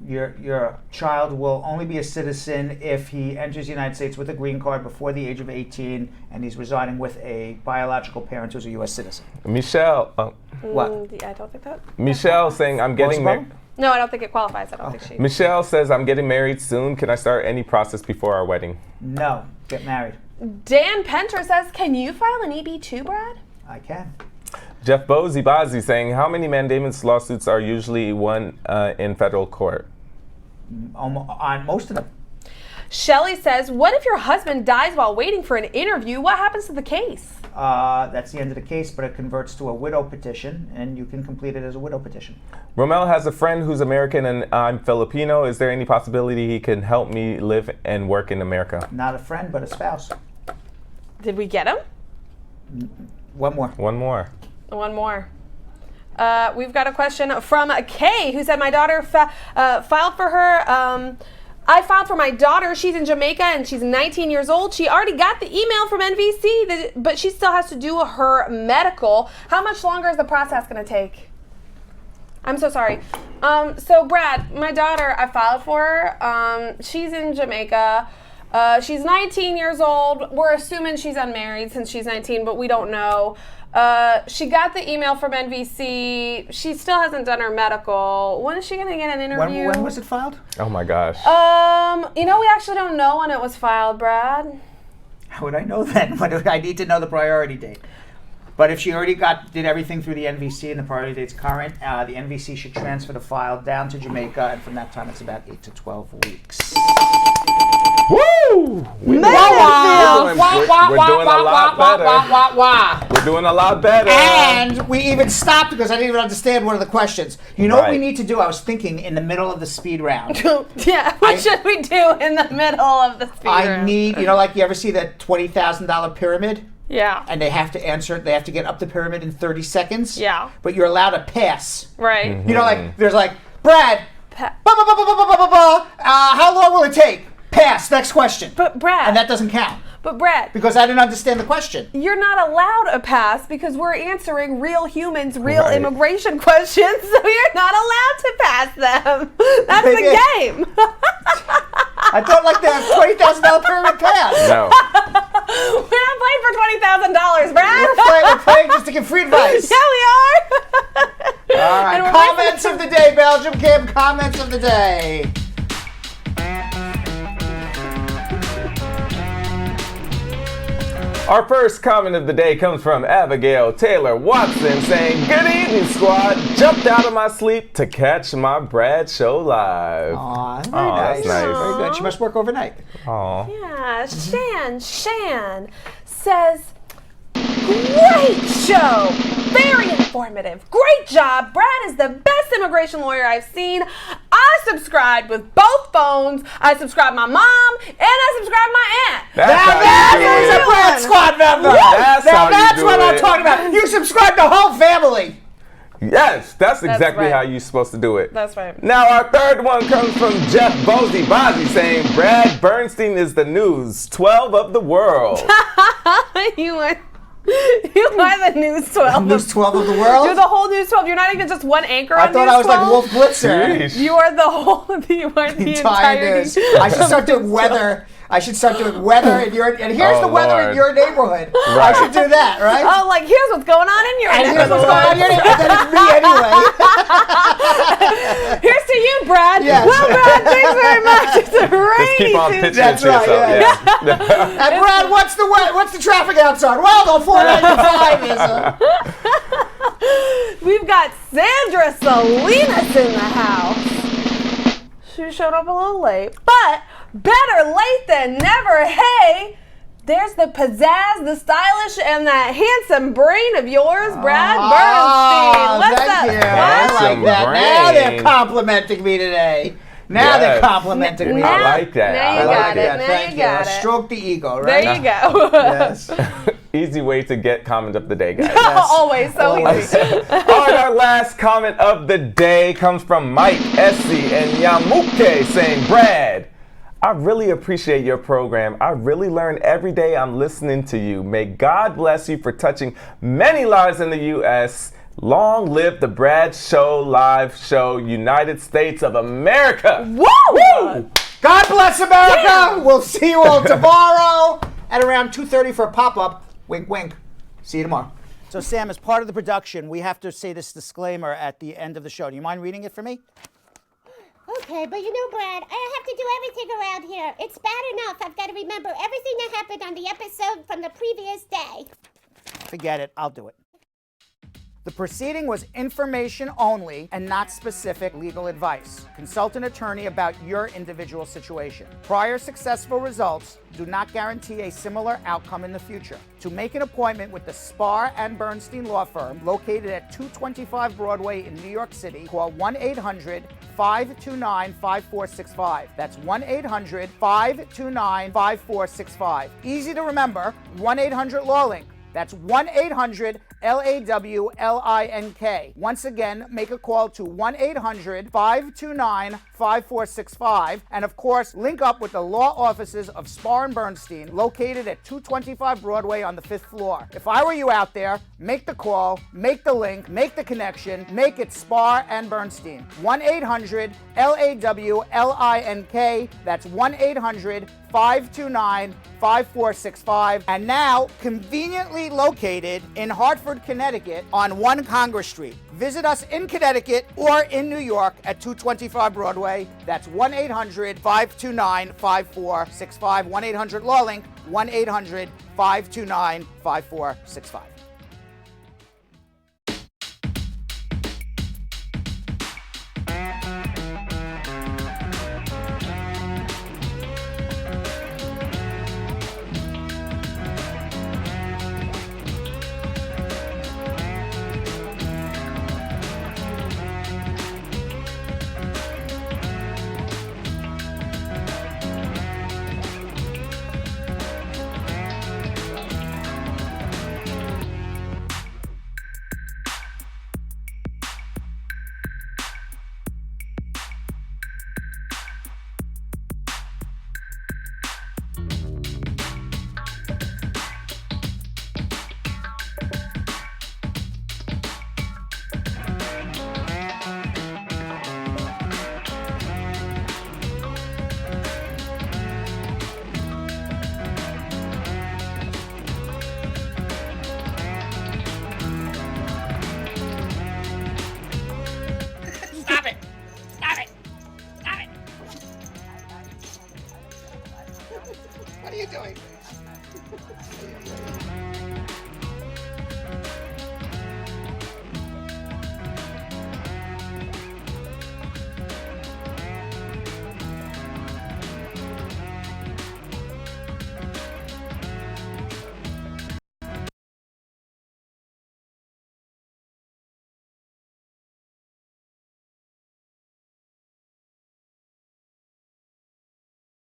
Your child will only be a citizen if he enters the United States with a green card before the age of 18 and he's residing with a biological parent who's a U.S. citizen. Michelle. What? I don't think that. Michelle saying, I'm getting married. No, I don't think it qualifies. I don't think she. Michelle says, I'm getting married soon. Can I start any process before our wedding? No. Get married. Dan Penter says, can you file an EB-2, Brad? I can. Jeff Bozy saying, how many mandamus lawsuits are usually won in federal court? On most of them. Shelley says, what if your husband dies while waiting for an interview? What happens to the case? That's the end of the case, but it converts to a widow petition, and you can complete it as a widow petition. Romel has a friend who's American and I'm Filipino. Is there any possibility he can help me live and work in America? Not a friend, but a spouse. Did we get him? One more. One more. We've got a question from Kay, who said, my daughter filed for her. I filed for my daughter. She's in Jamaica and she's 19 years old. She already got the email from NVC, but she still has to do her medical. How much longer is the process going to take? I'm so sorry. So Brad, my daughter, I filed for her. She's in Jamaica. She's 19 years old. We're assuming she's unmarried since she's 19, but we don't know. She got the email from NVC. She still hasn't done her medical. When is she going to get an interview? When was it filed? Oh my gosh. We actually don't know when it was filed, Brad. How would I know that? I need to know the priority date. But if she already did everything through the NVC and the priority date's current, the NVC should transfer the file down to Jamaica, and from that time it's about 8 to 12 weeks. Woo! We're doing a lot better. We're doing a lot better. And we even stopped because I didn't even understand one of the questions. You know what we need to do? I was thinking in the middle of the speed round. Yeah, what should we do in the middle of the speed round? I need, like you ever see that $20,000 pyramid? Yeah. And they have to answer, they have to get up the pyramid in 30 seconds. Yeah. But you're allowed to pass. Right. Mm-hmm. There's Brad, how long will it take? Pass. Next question. But Brad. And that doesn't count. But Brad. Because I didn't understand the question. You're not allowed a pass because we're answering real humans, real immigration questions, so you're not allowed to pass them. That's the game. I thought the $20,000 pyramid pass. No. We're not playing for $20,000, Brad. We're playing just to give free advice. Yeah, we are. All right. Comments of the day, Belgium Kim. Comments of the day. Our first comment of the day comes from Abigail Taylor Watson saying, good evening, squad. Jumped out of my sleep to catch my Brad show live. Aw, very nice. That's nice. Very good. She must work overnight. Aw. Yeah, Shan says, great show. Very informative. Great job. Brad is the best immigration lawyer I've seen. I subscribed with both phones. I subscribed my mom and I subscribed my aunt. That is a Brad Squad member. That's what I'm talking about. You subscribe the whole family. Yes, that's exactly how you're supposed to do it. That's right. Now our third one comes from Jeff Bozy saying, Brad Bernstein is the news 12 of the world. You are the News 12. News 12 of the world? You're the whole News 12. You're not even just one anchor on News 12. I thought I was like Wolf Blitzer. You are the entire news. I should start doing weather. I should start doing weather in your, and here's the weather in your neighborhood. Right. I should do that, right? Oh, here's what's going on in your neighborhood. Here's what's going on in your neighborhood. And then it's me anyway. Here's to you, Brad. Yes. Well, Brad, thanks very much. It's a rainy Just keep on pitching it to yourself. Yeah. And Brad, what's the traffic outside? Well, the 495 is We've got Sandra Salinas in the house. She showed up a little late, but better late than never. Hey, there's the pizzazz, the stylish, and that handsome brain of yours, Brad Bernstein. What's up? I like that. Now they're complimenting me today. Now they're complimenting me. I like that. Now you got it. Thank you. Stroke the ego, right? There you go. Yes. Easy way to get comment of the day, guys. Always so easy. All right, our last comment of the day comes from Mike, Essie, and Yamuke saying, Brad, I really appreciate your program. I really learn every day I'm listening to you. May God bless you for touching many lives in the U.S. Long live the Brad Show live show, United States of America. Woo! God bless America. Damn. We'll see you all tomorrow at around 2:30 for a pop-up. Wink, wink. See you tomorrow. So, Sam, as part of the production, we have to say this disclaimer at the end of the show. Do you mind reading it for me? Okay, but you know, Brad, I have to do everything around here. It's bad enough I've got to remember everything that happened on the episode from the previous day. Forget it. I'll do it. The proceeding was information only and not specific legal advice. Consult an attorney about your individual situation. Prior successful results do not guarantee a similar outcome in the future. To make an appointment with the Spar and Bernstein law firm located at 225 Broadway in New York City, call 1-800-529-5465. That's 1-800-529-5465. Easy to remember, 1-800-LAW-LINK. That's 1-800-LAWLINK. Once again, make a call to 1-800-529-5465. And of course, link up with the law offices of Spar and Bernstein, located at 225 Broadway on the 5th floor. If I were you out there, make the call, make the link, make the connection, make it Spar and Bernstein. 1-800-LAWLINK. That's 1-800-529-5465. And now, conveniently located in Hartford, Connecticut on 1 Congress Street. Visit us in Connecticut or in New York at 225 Broadway. That's 1-800-529-5465. 1-800-LAW-LINK. 1-800-529-5465.